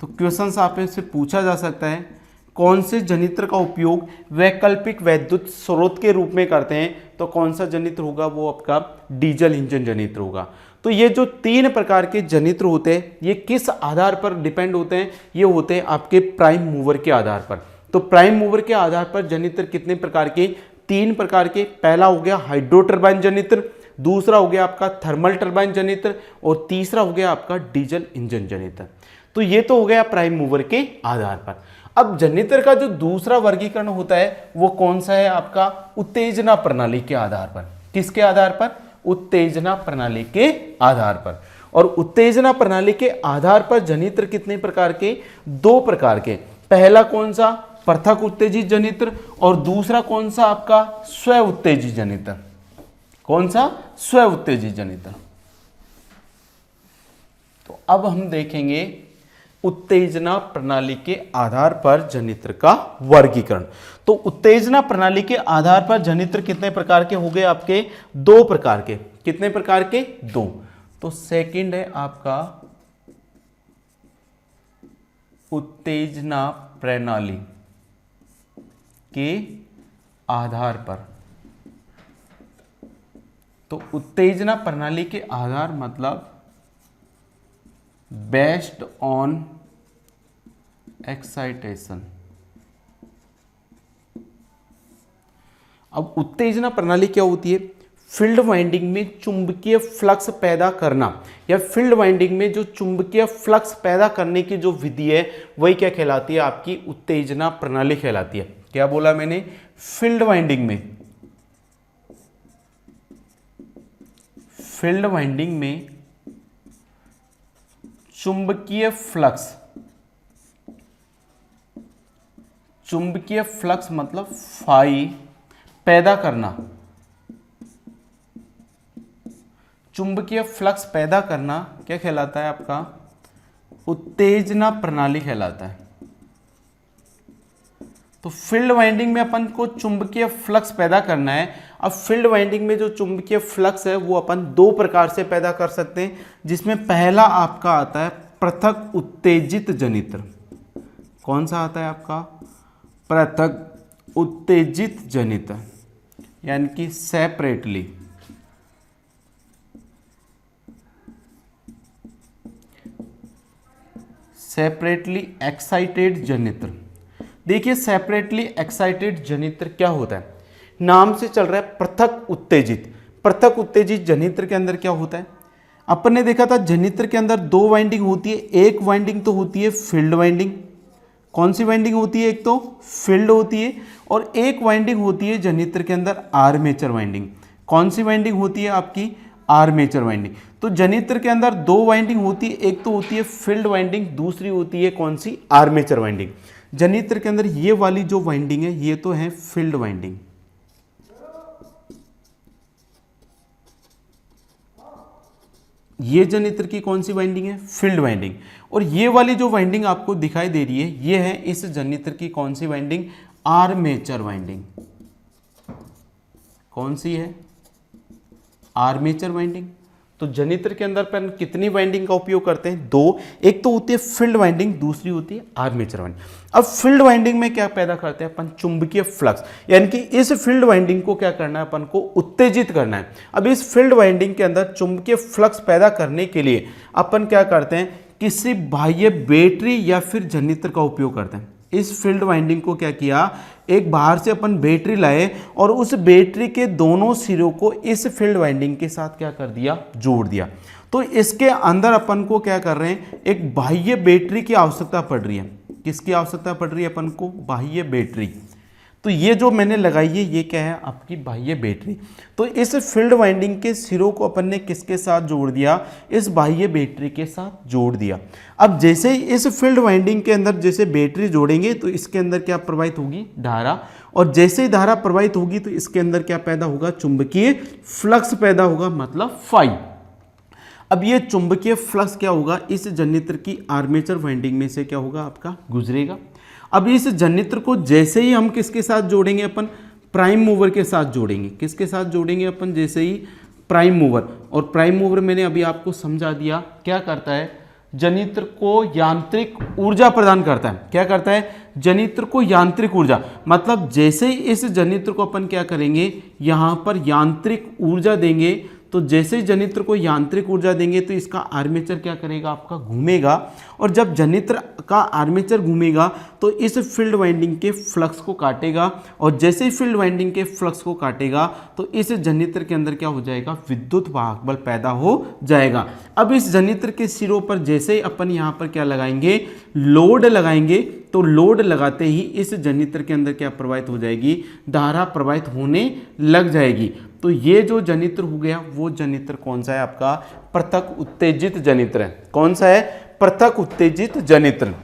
तो क्वेश्चन आप से पूछा जा सकता है कौन से जनरेटर का उपयोग वैकल्पिक विद्युत स्रोत के रूप में करते हैं, तो कौन सा जनरेटर होगा, वो आपका डीजल इंजन जनरेटर होगा। तो ये जो तीन प्रकार के जनरेटर होते हैं ये किस आधार पर डिपेंड होते हैं, ये होते हैं आपके प्राइम मूवर के आधार पर। तो प्राइम मूवर के आधार पर जनरेटर कितने प्रकार के, तीन प्रकार के। पहला हो गया हाइड्रो टरबाइन जनरेटर, दूसरा हो गया आपका थर्मल टरबाइन जनरेटर, और तीसरा हो गया आपका डीजल इंजन जनरेटर। तो ये तो हो गया प्राइम मूवर के आधार पर। अब जनरेटर का जो दूसरा वर्गीकरण होता है वो कौन सा है आपका, उत्तेजना प्रणाली के आधार पर। किसके आधार पर, उत्तेजना प्रणाली के आधार पर। और उत्तेजना प्रणाली के आधार पर जनरेटर कितने प्रकार के, दो प्रकार के। पहला कौन सा, पृथक उत्तेजित जनरेटर, और दूसरा कौन सा आपका, स्व उत्तेजित जनरेटर। कौन सा, स्व उत्तेजित जनरेटर। तो अब हम देखेंगे उत्तेजना प्रणाली के आधार पर जनरेटर का वर्गीकरण। तो उत्तेजना प्रणाली के आधार पर जनरेटर कितने प्रकार के हो गए आपके, दो प्रकार के। कितने प्रकार के, दो। तो सेकंड है आपका उत्तेजना प्रणाली के आधार पर। तो उत्तेजना प्रणाली के आधार मतलब बेस्ड ऑन एक्साइटेशन। अब उत्तेजना प्रणाली क्या होती है? फील्ड वाइंडिंग में चुंबकीय फ्लक्स पैदा करना, या फील्ड वाइंडिंग में जो चुंबकीय फ्लक्स पैदा करने की जो विधि है वही क्या कहलाती है? आपकी उत्तेजना प्रणाली कहलाती है। क्या बोला मैंने? फील्ड वाइंडिंग में, फील्ड वाइंडिंग में चुंबकीय फ्लक्स, चुंबकीय फ्लक्स मतलब फाई पैदा करना, चुंबकीय फ्लक्स पैदा करना क्या कहलाता है? आपका उत्तेजना प्रणाली कहलाता है। तो फील्ड वाइंडिंग में अपन को चुंबकीय फ्लक्स पैदा करना है। अब फील्ड वाइंडिंग में जो चुंबकीय फ्लक्स है वो अपन दो प्रकार से पैदा कर सकते हैं, जिसमें पहला आपका आता है पृथक उत्तेजित जनित्र। कौन सा आता है आपका? पृथक उत्तेजित जनित्र, यानी कि सेपरेटली, सेपरेटली एक्साइटेड जनित्र। देखिए सेपरेटली एक्साइटेड जनित्र क्या होता है? नाम से चल रहा है पृथक उत्तेजित। पृथक उत्तेजित जनित्र के अंदर क्या होता है? अपन ने देखा था जनित्र के अंदर दो वाइंडिंग होती है। एक वाइंडिंग तो होती है फील्ड वाइंडिंग। कौन सी वाइंडिंग होती है? एक तो फील्ड होती है, और एक वाइंडिंग होती है जनित्र के अंदर आर्मेचर वाइंडिंग। कौन सी वाइंडिंग होती है? आपकी आर्मेचर वाइंडिंग। तो जनित्र के अंदर दो वाइंडिंग होती है, एक तो होती है फील्ड वाइंडिंग, दूसरी होती है कौन सी? Armature winding. जनित्र के अंदर ये वाली जो वाइंडिंग है ये तो है फील्ड वाइंडिंग। ये जनित्र की कौन सी वाइंडिंग है? Field winding. और ये वाली जो वाइंडिंग आपको दिखाई दे रही है ये है इस जनित्र की कौन सी वाइंडिंग? Armature winding. कौन सी है? Armature winding. तो जनित्र के अंदर पर कितनी वाइंडिंग का उपयोग करते हैं? दो। एक तो होती है फील्ड वाइंडिंग, दूसरी होती है आर्मेचर वाइंडिंग। अब फील्ड वाइंडिंग में क्या पैदा करते हैं अपन? चुंबकीय फ्लक्स, यानी कि इस फील्ड वाइंडिंग को क्या करना है? अपन को उत्तेजित करना है। अब इस फील्ड वाइंडिंग के अंदर चुंबकीय फ्लक्स पैदा करने के लिए अपन क्या करते हैं? किसी बाह्य बैटरी या फिर जनित्र का उपयोग करते हैं। इस फील्ड वाइंडिंग को क्या किया? एक बाहर से अपन बैटरी लाए और उस बैटरी के दोनों सिरों को इस फील्ड वाइंडिंग के साथ क्या कर दिया? जोड़ दिया। तो इसके अंदर अपन को क्या कर रहे हैं? एक बाह्य बैटरी की आवश्यकता पड़ रही है। किसकी आवश्यकता पड़ रही है अपन को? बाह्य बैटरी। तो ये जो मैंने लगाई है ये क्या है? आपकी बाह्य बैटरी। तो इस फील्ड वाइंडिंग के सिरों को अपन ने किसके साथ जोड़ दिया? इस बाह्य बैटरी के साथ जोड़ दिया। अब जैसे ही इस फील्ड वाइंडिंग के अंदर जैसे बैटरी जोड़ेंगे तो इसके अंदर क्या प्रवाहित होगी? धारा। और जैसे ही धारा प्रवाहित होगी तो इसके अंदर क्या पैदा होगा? चुंबकीय फ्लक्स पैदा होगा, मतलब फाई। अब ये चुंबकीय फ्लक्स क्या होगा? इस जनित्र की आर्मेचर वाइंडिंग में से क्या होगा? आपका गुजरेगा। अब इस जनित्र को जैसे ही हम किसके साथ जोड़ेंगे? अपन प्राइम मूवर के साथ जोड़ेंगे। किसके साथ जोड़ेंगे अपन? जैसे ही प्राइम मूवर। और प्राइम मूवर मैंने अभी आपको समझा दिया क्या करता है? जनित्र को यांत्रिक ऊर्जा प्रदान करता है। क्या करता है? जनित्र को यांत्रिक ऊर्जा, मतलब जैसे ही इस जनित्र को अपन क्या करेंगे? यहाँ पर यांत्रिक ऊर्जा देंगे। तो जैसे ही जनित्र को यांत्रिक ऊर्जा देंगे तो इसका आर्मेचर क्या करेगा? आपका घूमेगा। और जब जनित्र का आर्मेचर घूमेगा तो इस फील्ड वाइंडिंग के फ्लक्स को काटेगा। और जैसे ही फील्ड वाइंडिंग के फ्लक्स को काटेगा तो इस जनित्र के अंदर क्या हो जाएगा? विद्युत वाहक बल पैदा हो जाएगा। अब इस जनित्र के सिरों पर जैसे ही अपन यहाँ पर क्या लगाएंगे? लोड लगाएंगे। तो लोड लगाते ही इस जनित्र के अंदर क्या प्रवाहित हो जाएगी? धारा प्रवाहित होने लग जाएगी। तो ये जो जनित्र हो गया वो जनित्र कौन सा है? आपका पृथक उत्तेजित जनित्र है। कौन सा है? पृथक उत्तेजित जनित्र।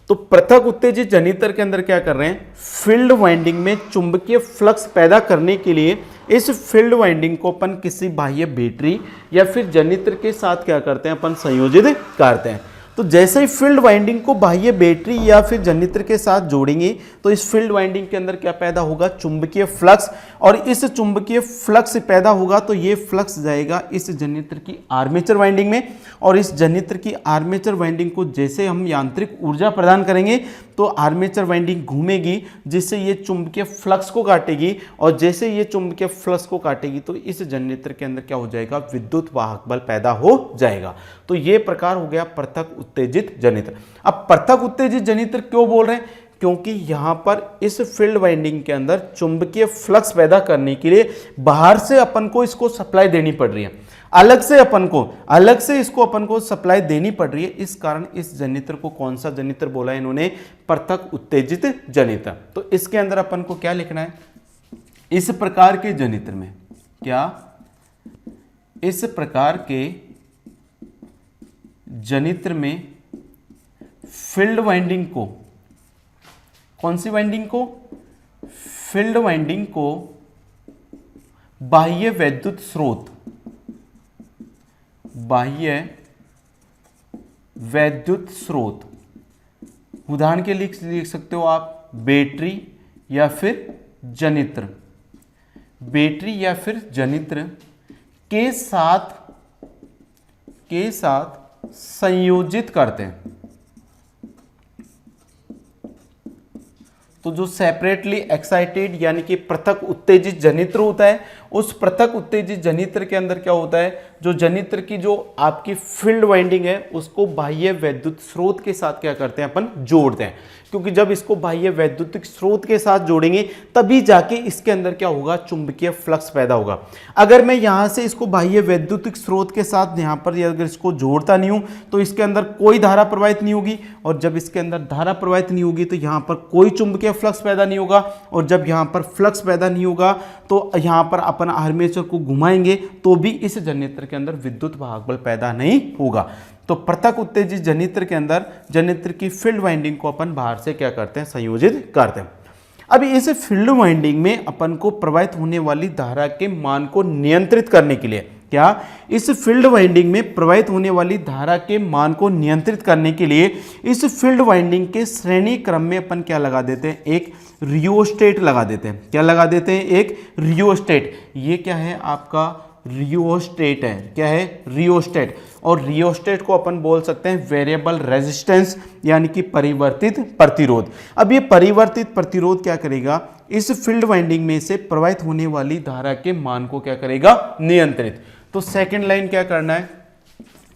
तो पृथक उत्तेजित जनित्र के अंदर क्या कर रहे हैं? फील्ड वाइंडिंग में चुंबकीय फ्लक्स पैदा करने के लिए इस फील्ड वाइंडिंग को अपन किसी बाह्य बैटरी या फिर जनित्र के साथ क्या करते हैं? अपन संयोजित करते हैं। तो जैसे ही फील्ड वाइंडिंग को बाह्य बैटरी या फिर जनित्र के साथ जोड़ेंगे तो इस फील्ड वाइंडिंग के अंदर क्या पैदा होगा? चुंबकीय फ्लक्स। और इस चुंबकीय फ्लक्स पैदा होगा तो ये फ्लक्स जाएगा इस जनित्र की आर्मेचर वाइंडिंग में। और इस जनित्र की आर्मेचर वाइंडिंग को जैसे हम यांत्रिक ऊर्जा प्रदान करेंगे तो आर्मेचर वाइंडिंग घूमेगी जिससे ये चुंबकीय फ्लक्स को काटेगी, और जैसे ये चुंबकीय फ्लक्स को काटेगी तो इस जनरेटर के अंदर क्या हो जाएगा, विद्युत वाहक बल पैदा हो जाएगा। तो ये प्रकार हो गया पृथक उत्तेजित जनित्र। अब पृथक उत्तेजित जनित्र क्यों बोल रहे हैं, क्योंकि यहां पर इस फील्ड वाइंडिंग के अंदर चुंबकीय फ्लक्स पैदा करने के लिए बाहर से अपन को इसको सप्लाई देनी पड़ रही है, अलग से इसको अपन को सप्लाई देनी पड़ रही है। इस कारण इस जनित्र को कौन सा जनित्र बोला है इन्होंने, पृथक उत्तेजित जनित्र। तो इसके अंदर अपन को क्या लिखना है, इस प्रकार के जनित्र में, क्या इस प्रकार के जनित्र में फील्ड वाइंडिंग को, कौन सी वाइंडिंग को, फील्ड वाइंडिंग को बाह्य वैद्युत स्रोत, बाह्य वैद्युत स्रोत, उदाहरण के लिए लिख सकते हो आप बैटरी या फिर जनित्र, बैटरी या फिर जनित्र के साथ संयोजित करते हैं। तो जो सेपरेटली एक्साइटेड यानी कि पृथक उत्तेजित जनित्र होता है, उस पृथक उत्तेजित जनित्र के अंदर क्या होता है, जो जनित्र की जो आपकी फील्ड वाइंडिंग है उसको बाह्य वैद्युत स्रोत के साथ क्या करते हैं, अपन जोड़ते हैं। क्योंकि जब इसको बाह्य वैद्युतिक स्रोत के साथ जोड़ेंगे तभी जाके इसके अंदर क्या होगा, चुंबकीय फ्लक्स पैदा होगा। अगर मैं यहां से इसको बाह्य वैद्युतिक स्रोत के साथ यहां पर अगर इसको जोड़ता नहीं हूं तो इसके अंदर कोई धारा प्रवाहित नहीं होगी, और जब इसके अंदर धारा प्रवाहित नहीं होगी तो यहां पर कोई चुंबकीय फ्लक्स पैदा नहीं होगा, और जब यहां पर फ्लक्स पैदा नहीं होगा तो यहां पर अपन आर्मेचर को घुमाएंगे तो भी इस जनरेटर के अंदर विद्युत वाहक बल पैदा नहीं होगा। तो पृथक उत्तेजित जनित्र के अंदर जनित्र की फील्ड वाइंडिंग को अपन बाहर से क्या करते हैं, संयोजित करते हैं। अब इस फील्ड वाइंडिंग में अपन को प्रवाहित होने वाली धारा के मान को नियंत्रित करने के लिए, क्या इस फील्ड वाइंडिंग में प्रवाहित होने वाली धारा के मान को नियंत्रित करने के लिए इस फील्ड वाइंडिंग के श्रेणी क्रम में अपन क्या लगा देते हैं, एक रियोस्टेट लगा देते हैं। क्या लगा देते हैं, एक रियोस्टेट। ये क्या है आपका, रियोस्टेट है। क्या है, रियोस्टेट। और रियोस्टेट को अपन बोल सकते हैं वेरिएबल रेजिस्टेंस यानी कि परिवर्तित प्रतिरोध। अब ये परिवर्तित प्रतिरोध क्या करेगा, इस फील्ड वाइंडिंग में से प्रवाहित होने वाली धारा के मान को क्या करेगा, नियंत्रित। तो सेकंड लाइन क्या करना है,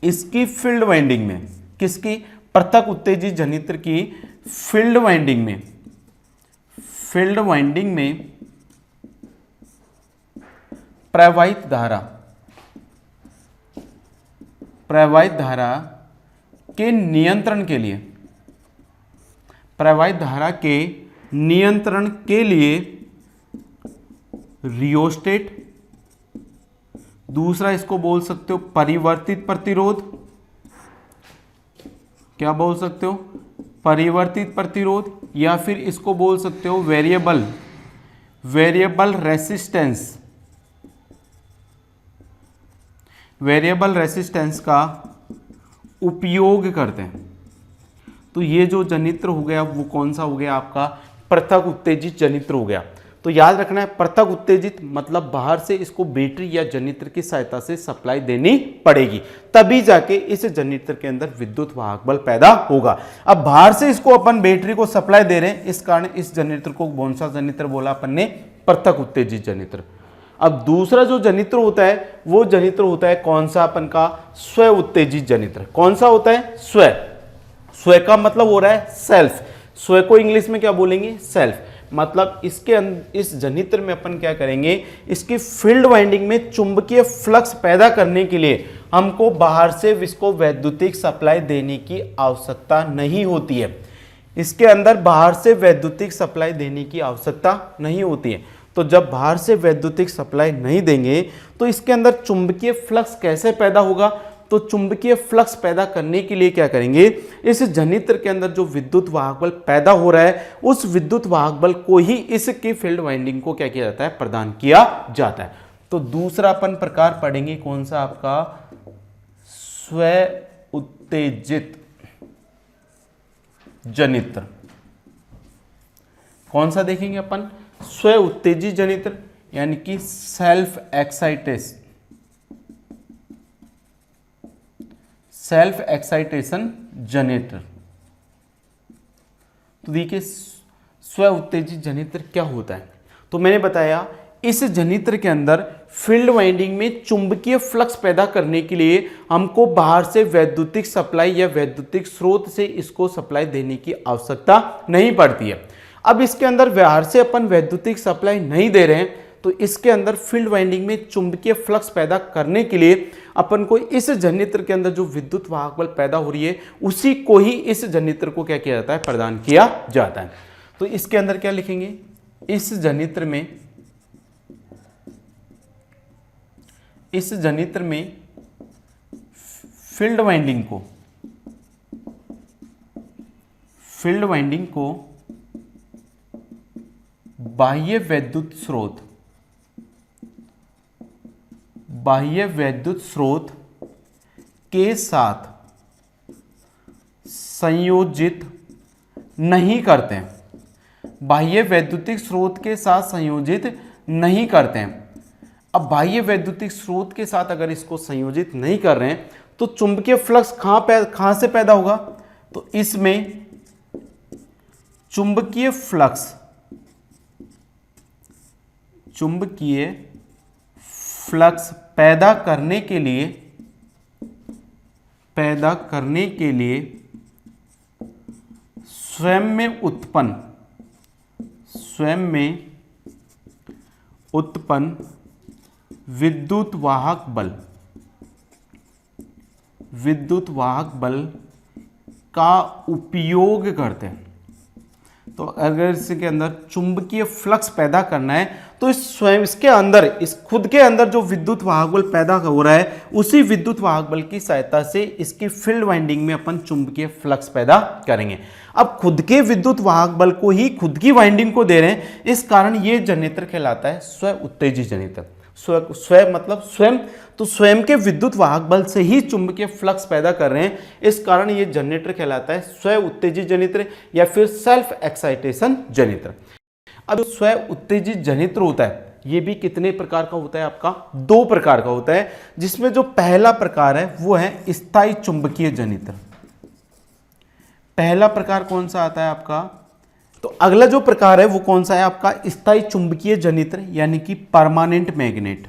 इसकी फील्ड वाइंडिंग में, किसकी, पृथक उत्तेजित जनित्र की फील्ड वाइंडिंग में, फील्ड वाइंडिंग में प्रवाहित धारा के नियंत्रण के लिए, प्रवाहित धारा के नियंत्रण के लिए रियोस्टेट, दूसरा इसको बोल सकते हो परिवर्तित प्रतिरोध। क्या बोल सकते हो, परिवर्तित प्रतिरोध, या फिर इसको बोल सकते हो वेरिएबल रेसिस्टेंस, वेरिएबल रेसिस्टेंस का उपयोग करते हैं। तो ये जो जनित्र हो गया वो कौन सा हो गया आपका, पृथक उत्तेजित जनित्र हो गया। तो याद रखना है, पृथक उत्तेजित मतलब बाहर से इसको बैटरी या जनित्र की सहायता से सप्लाई देनी पड़ेगी, तभी जाके इस जनित्र के अंदर विद्युत वाहक बल पैदा होगा। अब बाहर से इसको अपन बैटरी को सप्लाई दे रहे हैं, इस कारण इस जनित्र को कौन सा जनित्र बोला अपन ने, पृथक उत्तेजित जनित्र। अब दूसरा जो जनित्र होता है वो जनित्र होता है कौन सा अपन का, स्व उत्तेजित जनित्र। कौन सा होता है, स्व। स्व का मतलब हो रहा है सेल्फ। स्व को इंग्लिश में क्या बोलेंगे, सेल्फ। मतलब इसके इस जनित्र में अपन क्या करेंगे, इसकी फील्ड वाइंडिंग में चुंबकीय फ्लक्स पैदा करने के लिए हमको बाहर से इसको वैद्युतिक सप्लाई देने की आवश्यकता नहीं होती है। इसके अंदर बाहर से वैद्युतिक सप्लाई देने की आवश्यकता नहीं होती है। तो जब बाहर से वैद्युतिक सप्लाई नहीं देंगे तो इसके अंदर चुंबकीय फ्लक्स कैसे पैदा होगा, तो चुंबकीय फ्लक्स पैदा करने के लिए क्या करेंगे, इस जनित्र के अंदर जो विद्युत वाहक बल पैदा हो रहा है उस विद्युत वाहक बल को ही इसकी फील्ड वाइंडिंग को क्या किया जाता है, प्रदान किया जाता है। तो दूसरा अपन प्रकार पढ़ेंगे कौन सा आपका, स्व उत्तेजित जनित्र। कौन सा देखेंगे अपन, स्व उत्तेजित जनित्र यानी कि सेल्फ एक्साइटेशन जनित्र। तो देखिए स्व उत्तेजित जनित्र क्या होता है। तो मैंने बताया इस जनित्र के अंदर फील्ड वाइंडिंग में चुंबकीय फ्लक्स पैदा करने के लिए हमको बाहर से वैद्युतिक सप्लाई या वैद्युतिक स्रोत से इसको सप्लाई देने की आवश्यकता नहीं पड़ती है। अब इसके अंदर बाहर से अपन वैद्युतिक सप्लाई नहीं दे रहे हैं, तो इसके अंदर फील्ड वाइंडिंग में चुंबकीय फ्लक्स पैदा करने के लिए अपन को इस जनित्र के अंदर जो विद्युत वाहक बल पैदा हो रही है उसी को ही इस जनित्र को क्या किया जाता है, प्रदान किया जाता है। तो इसके अंदर क्या लिखेंगे, इस जनित्र में फील्ड वाइंडिंग को बाह्य वैद्युत स्रोत के साथ संयोजित नहीं करते हैं। बाह्य वैद्युतिक स्रोत के साथ संयोजित नहीं करते हैं। अब बाह्य वैद्युतिक स्रोत के साथ अगर इसको संयोजित नहीं कर रहे हैं तो चुंबकीय फ्लक्स कहां से पैदा होगा, तो इसमें चुंबकीय फ्लक्स पैदा करने के लिए स्वयं में उत्पन्न विद्युत वाहक बल का उपयोग करते हैं। तो अगर इसके अंदर चुंबकीय फ्लक्स पैदा करना है तो इस खुद के अंदर जो विद्युत वाहक बल पैदा हो रहा है उसी विद्युत वाहक बल की सहायता से इसकी फील्ड वाइंडिंग में अपन चुंबकीय फ्लक्स पैदा करेंगे। अब खुद के विद्युत वाहक बल को ही खुद की वाइंडिंग को दे रहे हैं, इस कारण ये जनित्र कहलाता है स्व उत्तेजित जनित्र। स्व मतलब स्वयं, तो स्वयं के विद्युत वाहक बल से ही चुंबकीय फ्लक्स पैदा कर रहे हैं, इस कारण ये जनरेटर कहलाता है स्व उत्तेजित जनित्र या फिर सेल्फ एक्साइटेशन जनित्र। अब स्व उत्तेजित जनित्र होता है ये भी कितने प्रकार का होता है, आपका 2 प्रकार का होता है, जिसमें जो पहला प्रकार है वो है स्थायी चुंबकीय जनित्र। पहला प्रकार कौन सा आता है आपका, तो अगला जो प्रकार है वो कौन सा है आपका, स्थायी चुंबकीय जनित्र यानी कि परमानेंट मैग्नेट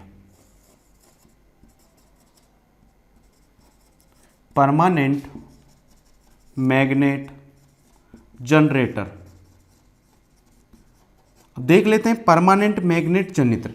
जनरेटर। अब देख लेते हैं परमानेंट मैग्नेट जनित्र।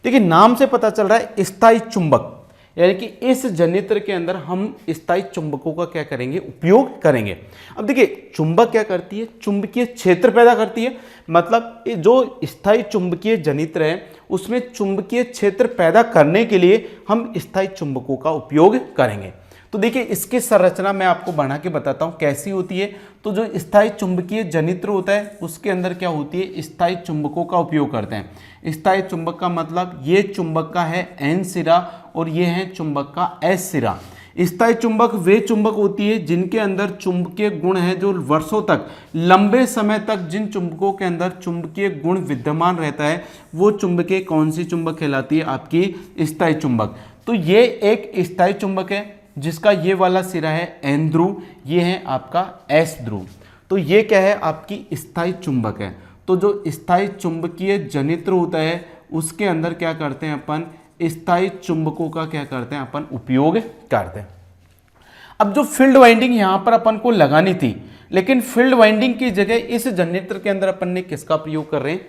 देखिए नाम से पता चल रहा है स्थायी चुंबक, यानी कि इस जनित्र के अंदर हम स्थायी चुंबकों का क्या करेंगे, उपयोग करेंगे। अब देखिए चुंबक क्या करती है, चुंबकीय क्षेत्र पैदा करती है। मतलब जो स्थायी चुंबकीय जनित्र है उसमें चुंबकीय क्षेत्र पैदा करने के लिए हम स्थायी चुंबकों का उपयोग करेंगे। तो देखिए इसकी संरचना मैं आपको बना के बताता हूँ कैसी होती है। तो जो स्थायी चुंबकीय जनित्र होता है उसके अंदर क्या होती है, स्थायी चुंबकों का उपयोग करते हैं। स्थायी चुंबक का मतलब ये चुंबक का है N सिरा और ये है चुंबक का S सिरा। स्थायी चुंबक वे चुंबक होती है जिनके अंदर चुंबकीय गुण है, जो वर्षों तक लंबे समय तक जिन चुंबकों के अंदर चुंबकीय गुण विद्यमान रहता है वो चुंबकीय कौन सी चुंबक कहलाती है, आपकी स्थायी चुंबक। तो ये एक स्थायी चुंबक है जिसका ये वाला सिरा है N ध्रुव, ये है आपका S ध्रुव। तो ये क्या है, आपकी स्थायी चुंबक है। तो जो स्थायी चुंबकीय जनित्र होता है उसके अंदर क्या करते हैं अपन, स्थायी चुंबकों का क्या करते हैं अपन, उपयोग करते हैं। अब जो फील्ड वाइंडिंग यहाँ पर अपन को लगानी थी, लेकिन फील्ड वाइंडिंग की जगह इस जनित्र के अंदर अपन ने किसका प्रयोग कर रहे हैं,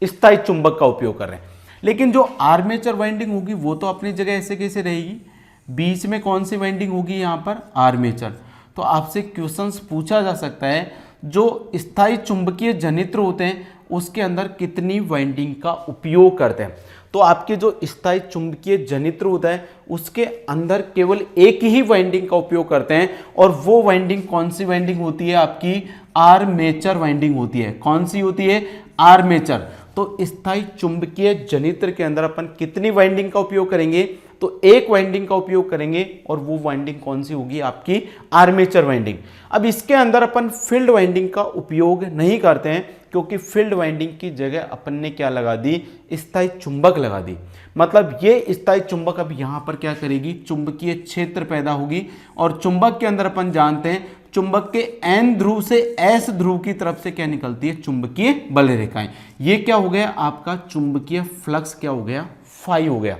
स्थायी चुंबक का उपयोग कर रहे हैं। लेकिन जो आर्मेचर वाइंडिंग होगी वो तो अपनी जगह ऐसे कैसे रहेगी, बीच में कौन सी वाइंडिंग होगी, यहाँ पर आर्मेचर। तो आपसे क्वेश्चंस पूछा जा सकता है जो स्थायी चुंबकीय जनित्र होते हैं उसके अंदर कितनी वाइंडिंग का उपयोग करते हैं। तो आपके जो स्थायी चुंबकीय जनित्र होता है उसके अंदर केवल एक ही वाइंडिंग का उपयोग करते हैं, और वो वाइंडिंग कौन सी वाइंडिंग होती है, आपकी आर्मेचर वाइंडिंग होती है। कौन सी होती है, आर्मेचर। तो स्थायी चुंबकीय जनित्र के अंदर अपन कितनी वाइंडिंग का उपयोग करेंगे, तो एक वाइंडिंग का उपयोग करेंगे और वो वाइंडिंग कौन सी होगी, आपकी आर्मेचर वाइंडिंग। अब इसके अंदर अपन फील्ड वाइंडिंग का उपयोग नहीं करते हैं, क्योंकि फील्ड वाइंडिंग की जगह अपन ने क्या लगा दी, स्थायी चुंबक लगा दी। मतलब ये स्थायी चुंबक अब यहां पर क्या करेगी, चुंबकीय क्षेत्र पैदा होगी। और चुंबक के अंदर अपन जानते हैं चुंबक के N ध्रुव से S ध्रुव की तरफ से क्या निकलती है, चुंबकीय बल रेखाएं। ये क्या हो गया आपका चुंबकीय फ्लक्स, क्या हो गया, फाई हो गया।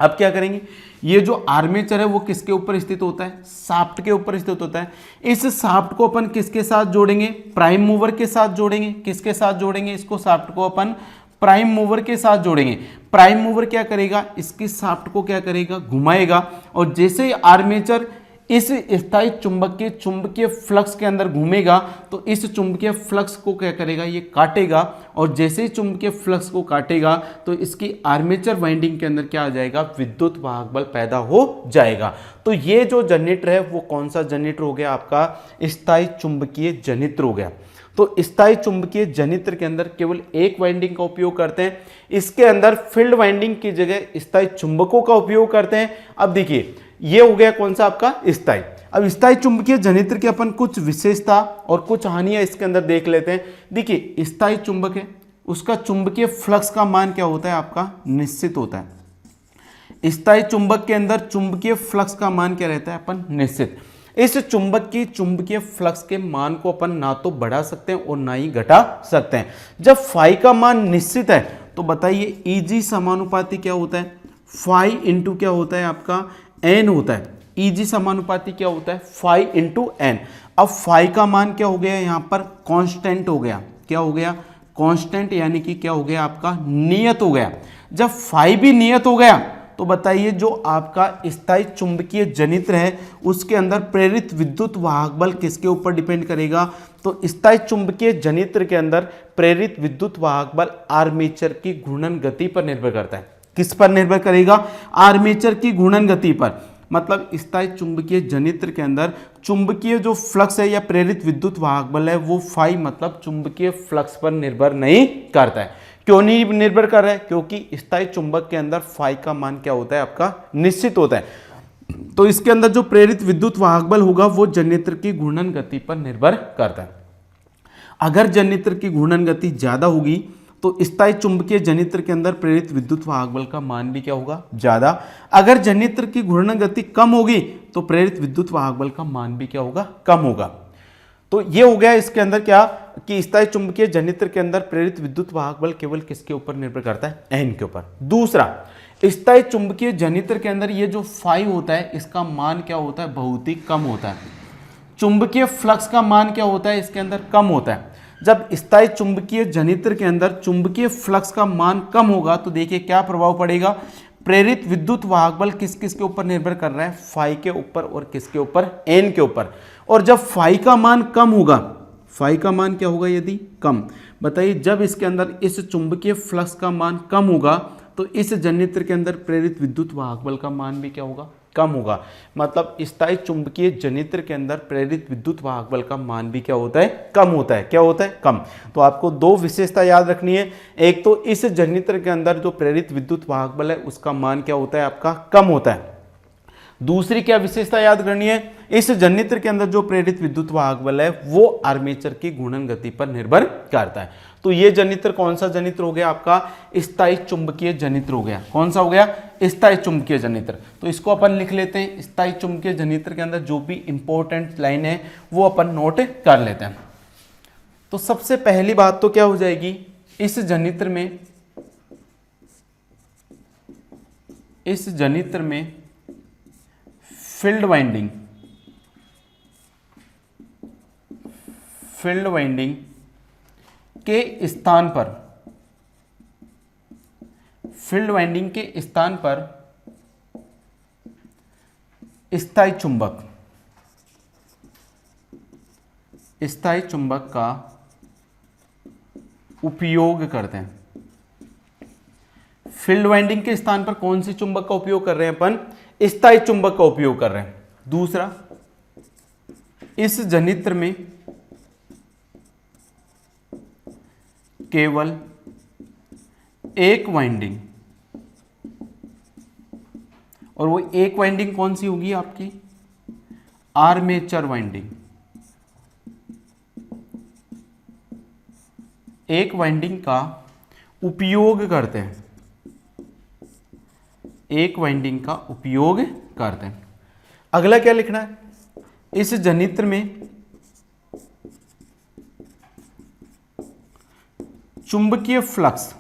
अब क्या करेंगे, ये जो आर्मेचर है वो किसके ऊपर स्थित होता है, शाफ्ट के ऊपर स्थित होता है। इस शाफ्ट को अपन किसके साथ जोड़ेंगे, प्राइम मूवर के साथ जोड़ेंगे। किसके साथ जोड़ेंगे, इसको शाफ्ट को अपन प्राइम मूवर के साथ जोड़ेंगे। प्राइम मूवर क्या करेगा, इसकी शाफ्ट को क्या करेगा, घुमाएगा। और जैसे ही आर्मेचर इस स्थायी चुंबक के चुंबकीय फ्लक्स के अंदर घूमेगा तो इस चुंबकीय फ्लक्स को क्या करेगा, ये काटेगा। और जैसे ही चुंबकीय फ्लक्स को काटेगा तो इसकी आर्मेचर वाइंडिंग के अंदर क्या आ जाएगा, विद्युत वाहक बल पैदा हो जाएगा। तो ये जो जनरेटर है वो कौन सा जनरेटर हो गया, आपका स्थायी चुंबकीय जनरेटर हो गया। तो स्थायी चुंबकीय जनरेटर के अंदर केवल एक वाइंडिंग का उपयोग करते हैं। इसके अंदर फील्ड वाइंडिंग की जगह स्थायी चुंबकों का उपयोग करते हैं। अब देखिए ये हो गया कौन सा, आपका स्थायी। अब स्थायी चुंबकीय जनरेटर की अपन कुछ विशेषता और कुछ हानियां इसके अंदर देख लेते हैं। देखिए स्थायी चुंबक है, उसका चुंबकीय फ्लक्स का मान क्या होता है, आपका निश्चित होता है। स्थायी चुंबक के अंदर चुंबकीय फ्लक्स का मान क्या रहता है, अपन निश्चित। इस चुंबक की चुंबकीय फ्लक्स के मान को अपन ना तो बढ़ा सकते हैं और ना ही घटा सकते हैं। जब फाई का मान निश्चित है तो बताइए ईजी समानुपाती क्या होता है, फाई इंटू क्या होता है, आपका एन होता है। ईजी समानुपाती क्या होता है, फाई इंटू एन। अब फाई का मान क्या हो गया, यहां पर कांस्टेंट हो गया। क्या हो गया, कांस्टेंट, यानी कि क्या हो गया, आपका नियत हो गया। जब फाई भी नियत हो गया तो बताइए जो आपका स्थायी चुंबकीय जनरेटर है उसके अंदर प्रेरित विद्युत वाहक बल किसके ऊपर डिपेंड करेगा, तो स्थायी चुंबकीय जनरेटर के अंदर प्रेरित विद्युत वाहक बल आर्मेचर की घूर्णन गति पर निर्भर करता है। किस पर निर्भर करेगा, आर्मेचर की घूर्णन गति पर। मतलब स्थायी चुंबकीय जनरेटर के अंदर चुंबकीय जो फ्लक्स है या प्रेरित विद्युत वाहक बल है वो फाई मतलब चुंबकीय फ्लक्स पर निर्भर नहीं करता है। क्यों नहीं निर्भर कर रहा है, क्योंकि स्थायी चुंबक के अंदर फाई का मान क्या होता है, आपका निश्चित होता है। तो इसके अंदर जो प्रेरित विद्युत वाहक बल होगा वो जनरेटर की घूर्णन गति पर निर्भर करता है। अगर जनरेटर की घूर्णन गति ज्यादा होगी तो स्थायी चुंबकीय जनरेटर के अंदर प्रेरित विद्युत वाहक बल का मान भी क्या होगा, ज्यादा। अगर जनरेटर की घूर्णन गति कम होगी तो प्रेरित विद्युत वाहक बल का मान भी क्या होगा, कम होगा। तो ये हो गया इसके अंदर क्या कि स्थायी चुंबकीय जनरेटर के अंदर प्रेरित विद्युत वाहक बल केवल किसके ऊपर निर्भर करता है, एन के ऊपर। दूसरा, स्थायी चुंबकीय जनरेटर के अंदर ये जो फाई होता है इसका मान क्या होता है, बहुत ही कम होता है। चुंबकीय फ्लक्स का मान क्या होता है, इसके अंदर कम होता है। जब स्थायी चुंबकीय जनरेटर के अंदर चुंबकीय फ्लक्स का मान कम होगा तो देखिए क्या प्रभाव पड़ेगा, प्रेरित विद्युत वाहक बल किस किस के ऊपर निर्भर कर रहा है, फाई के ऊपर और किसके ऊपर, एन के ऊपर। और जब फाई का मान कम होगा, फाई का मान क्या होगा यदि कम, बताइए जब इसके अंदर इस चुंबकीय फ्लक्स का मान कम होगा तो इस जनरेटर के अंदर प्रेरित विद्युत वाहक बल का मान भी क्या होगा, कम होगा। मतलब स्थायी चुंबकीय जनरेटर के अंदर प्रेरित विद्युत वाहक बल का मान भी क्या होता है, कम होता है। क्या होता है, कम। तो आपको दो विशेषता याद रखनी है। एक तो इस जनरेटर के अंदर जो प्रेरित विद्युत वाहक बल है उसका मान क्या होता है, आपका कम होता है। दूसरी क्या विशेषता याद करनी है, इस जनरेटर के अंदर जो प्रेरित विद्युत वाहक बल है वो आर्मेचर की घूर्णन गति पर निर्भर करता है। तो ये जनरेटर कौन सा जनरेटर हो गया, आपका स्थायी चुंबकीय जनरेटर हो गया। कौन सा हो गया, स्थायी चुंबकीय जनरेटर। तो इसको अपन लिख लेते हैं, स्थायी चुंबकीय जनरेटर के अंदर जो भी इंपॉर्टेंट लाइन है वो अपन नोट कर लेते हैं। तो सबसे पहली बात तो क्या हो जाएगी, इस जनरेटर में फील्ड वाइंडिंग के स्थान पर, फील्ड वाइंडिंग के स्थान पर स्थायी चुंबक का उपयोग करते हैं। फील्ड वाइंडिंग के स्थान पर कौन सी चुंबक का उपयोग कर रहे हैं अपन, स्थायी चुंबक का उपयोग कर रहे हैं। दूसरा, इस जनरेटर में केवल एक वाइंडिंग और वो एक वाइंडिंग कौन सी होगी आपकी, आर्मेचर वाइंडिंग। एक वाइंडिंग का उपयोग करते हैं, एक वाइंडिंग का उपयोग करते हैं। अगला क्या लिखना है, इस जनित्र में चुंबकीय फ्लक्स,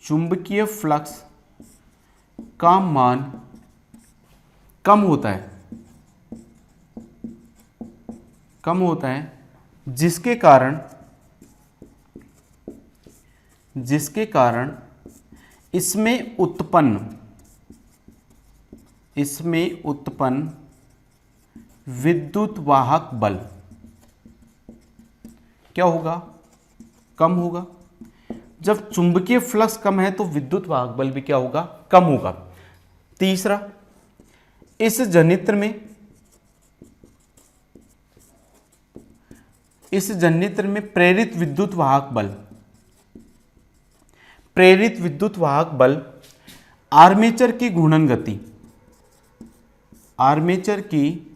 चुंबकीय फ्लक्स का मान कम होता है, कम होता है, जिसके कारण इसमें उत्पन्न विद्युत वाहक बल क्या होगा, कम होगा। जब चुंबकीय फ्लक्स कम है तो विद्युत वाहक बल भी क्या होगा, कम होगा। तीसरा, इस जनित्र में प्रेरित विद्युत वाहक बल आर्मेचर की घूर्णन गति, आर्मेचर की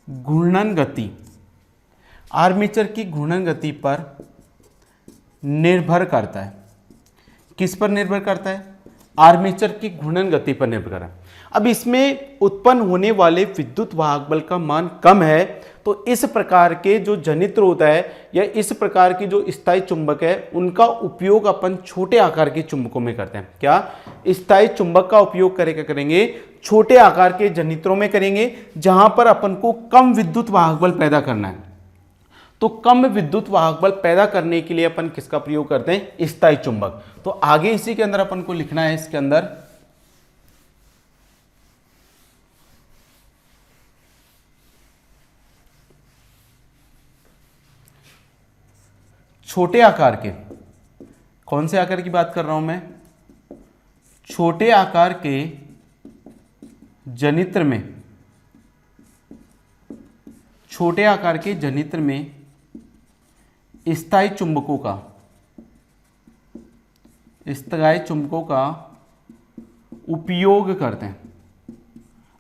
घूर्णन गति पर निर्भर करता है। किस पर निर्भर करता है, आर्मेचर की घूर्णन गति पर निर्भर करता है। अब इसमें उत्पन्न होने वाले विद्युत वाहक बल का मान कम है, तो इस प्रकार के जो जनित्र होता है या इस प्रकार की जो स्थायी चुंबक है, उनका उपयोग अपन छोटे आकार के चुंबकों में करते हैं। क्या, स्थायी चुंबक का उपयोग करेंगे छोटे आकार के जनित्रों में करेंगे, जहां पर अपन को कम विद्युत वाहक बल पैदा करना है। तो कम विद्युत वाहक बल पैदा करने के लिए अपन किसका प्रयोग करते हैं, स्थायी चुंबक। तो आगे इसी के अंदर अपन को लिखना है, इसके अंदर छोटे आकार के, कौन से आकार की बात कर रहा हूं मैं, छोटे आकार के जनित्र में स्थायी चुंबकों का उपयोग करते हैं।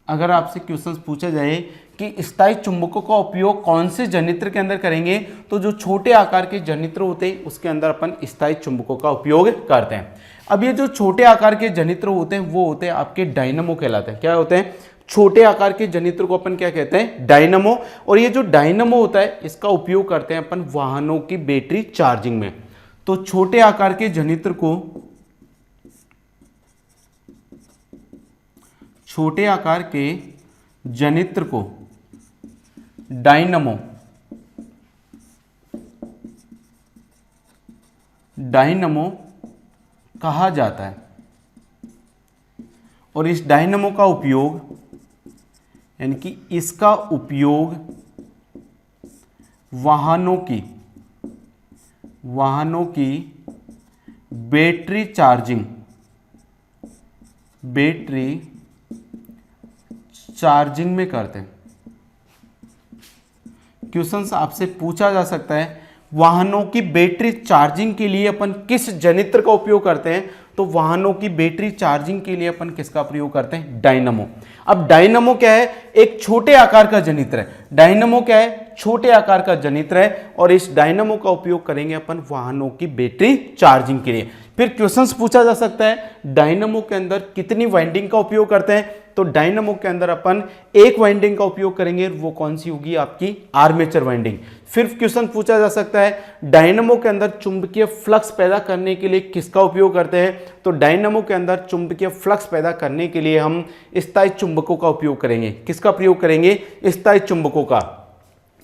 अगर आपसे क्वेश्चंस पूछा जाए कि स्थायी चुंबकों का उपयोग कौन से जनित्र के अंदर करेंगे, तो जो छोटे आकार के जनित्र होते हैं उसके अंदर अपन स्थायी चुंबकों का उपयोग करते हैं। अब ये जो छोटे आकार के जनित्र होते हैं वो होते हैं आपके डायनमो कहलाते हैं। क्या होते हैं, छोटे आकार के जनित्र को अपन क्या कहते हैं, डायनमो। और ये जो डायनमो होता है इसका उपयोग करते हैं अपन वाहनों की बैटरी चार्जिंग में। तो छोटे आकार के जनित्र को डायनमो कहा जाता है। और इस डायनमो का उपयोग, यानी कि इसका उपयोग वाहनों की बैटरी चार्जिंग में करते हैं। क्वेश्चन आपसे पूछा जा सकता है वाहनों की बैटरी चार्जिंग के लिए अपन किस जनित्र का उपयोग करते हैं, तो वाहनों की बैटरी चार्जिंग के लिए अपन किसका प्रयोग करते हैं, डायनमो। अब डायनमो क्या है, एक छोटे आकार का जनित्र है। डायनमो क्या है, छोटे आकार का जनित्र है, और इस डायनमो का उपयोग करेंगे अपन वाहनों की बैटरी चार्जिंग के लिए। फिर क्वेश्चंस पूछा जा सकता है डायनमो के अंदर कितनी वाइंडिंग का उपयोग करते हैं, तो डायनमो के अंदर अपन एक वाइंडिंग का उपयोग करेंगे, वो कौन सी होगी, आपकी आर्मेचर वाइंडिंग। फिर क्वेश्चन पूछा जा सकता है डायनमो के अंदर चुंबकीय फ्लक्स पैदा करने के लिए किसका उपयोग करते हैं, तो डायनमो के अंदर चुंबकीय फ्लक्स पैदा करने के लिए हम स्थायी चुंबकों का उपयोग करेंगे। किसका प्रयोग करेंगे, स्थायी चुंबकों का।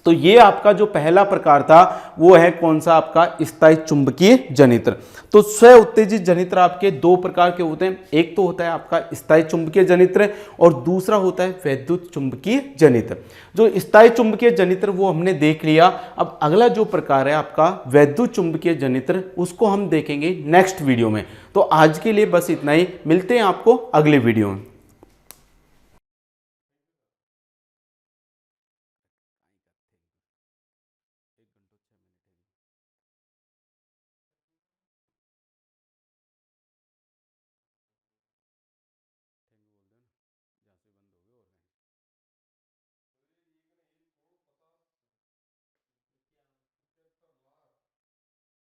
तो ये आपका जो पहला प्रकार था वो है कौन सा, आपका स्थायी चुंबकीय जनित्र। तो स्व उत्तेजित जनित्र आपके दो प्रकार के होते हैं, एक तो होता है आपका स्थायी चुंबकीय जनित्र और दूसरा होता है वैद्युत चुंबकीय जनित्र। जो स्थायी चुंबकीय जनित्र वो हमने देख लिया। अब अगला जो प्रकार है आपका वैद्युत चुंबकीय जनित्र, उसको हम देखेंगे नेक्स्ट वीडियो में। तो आज के लिए बस इतना ही, मिलते हैं आपको अगले वीडियो में।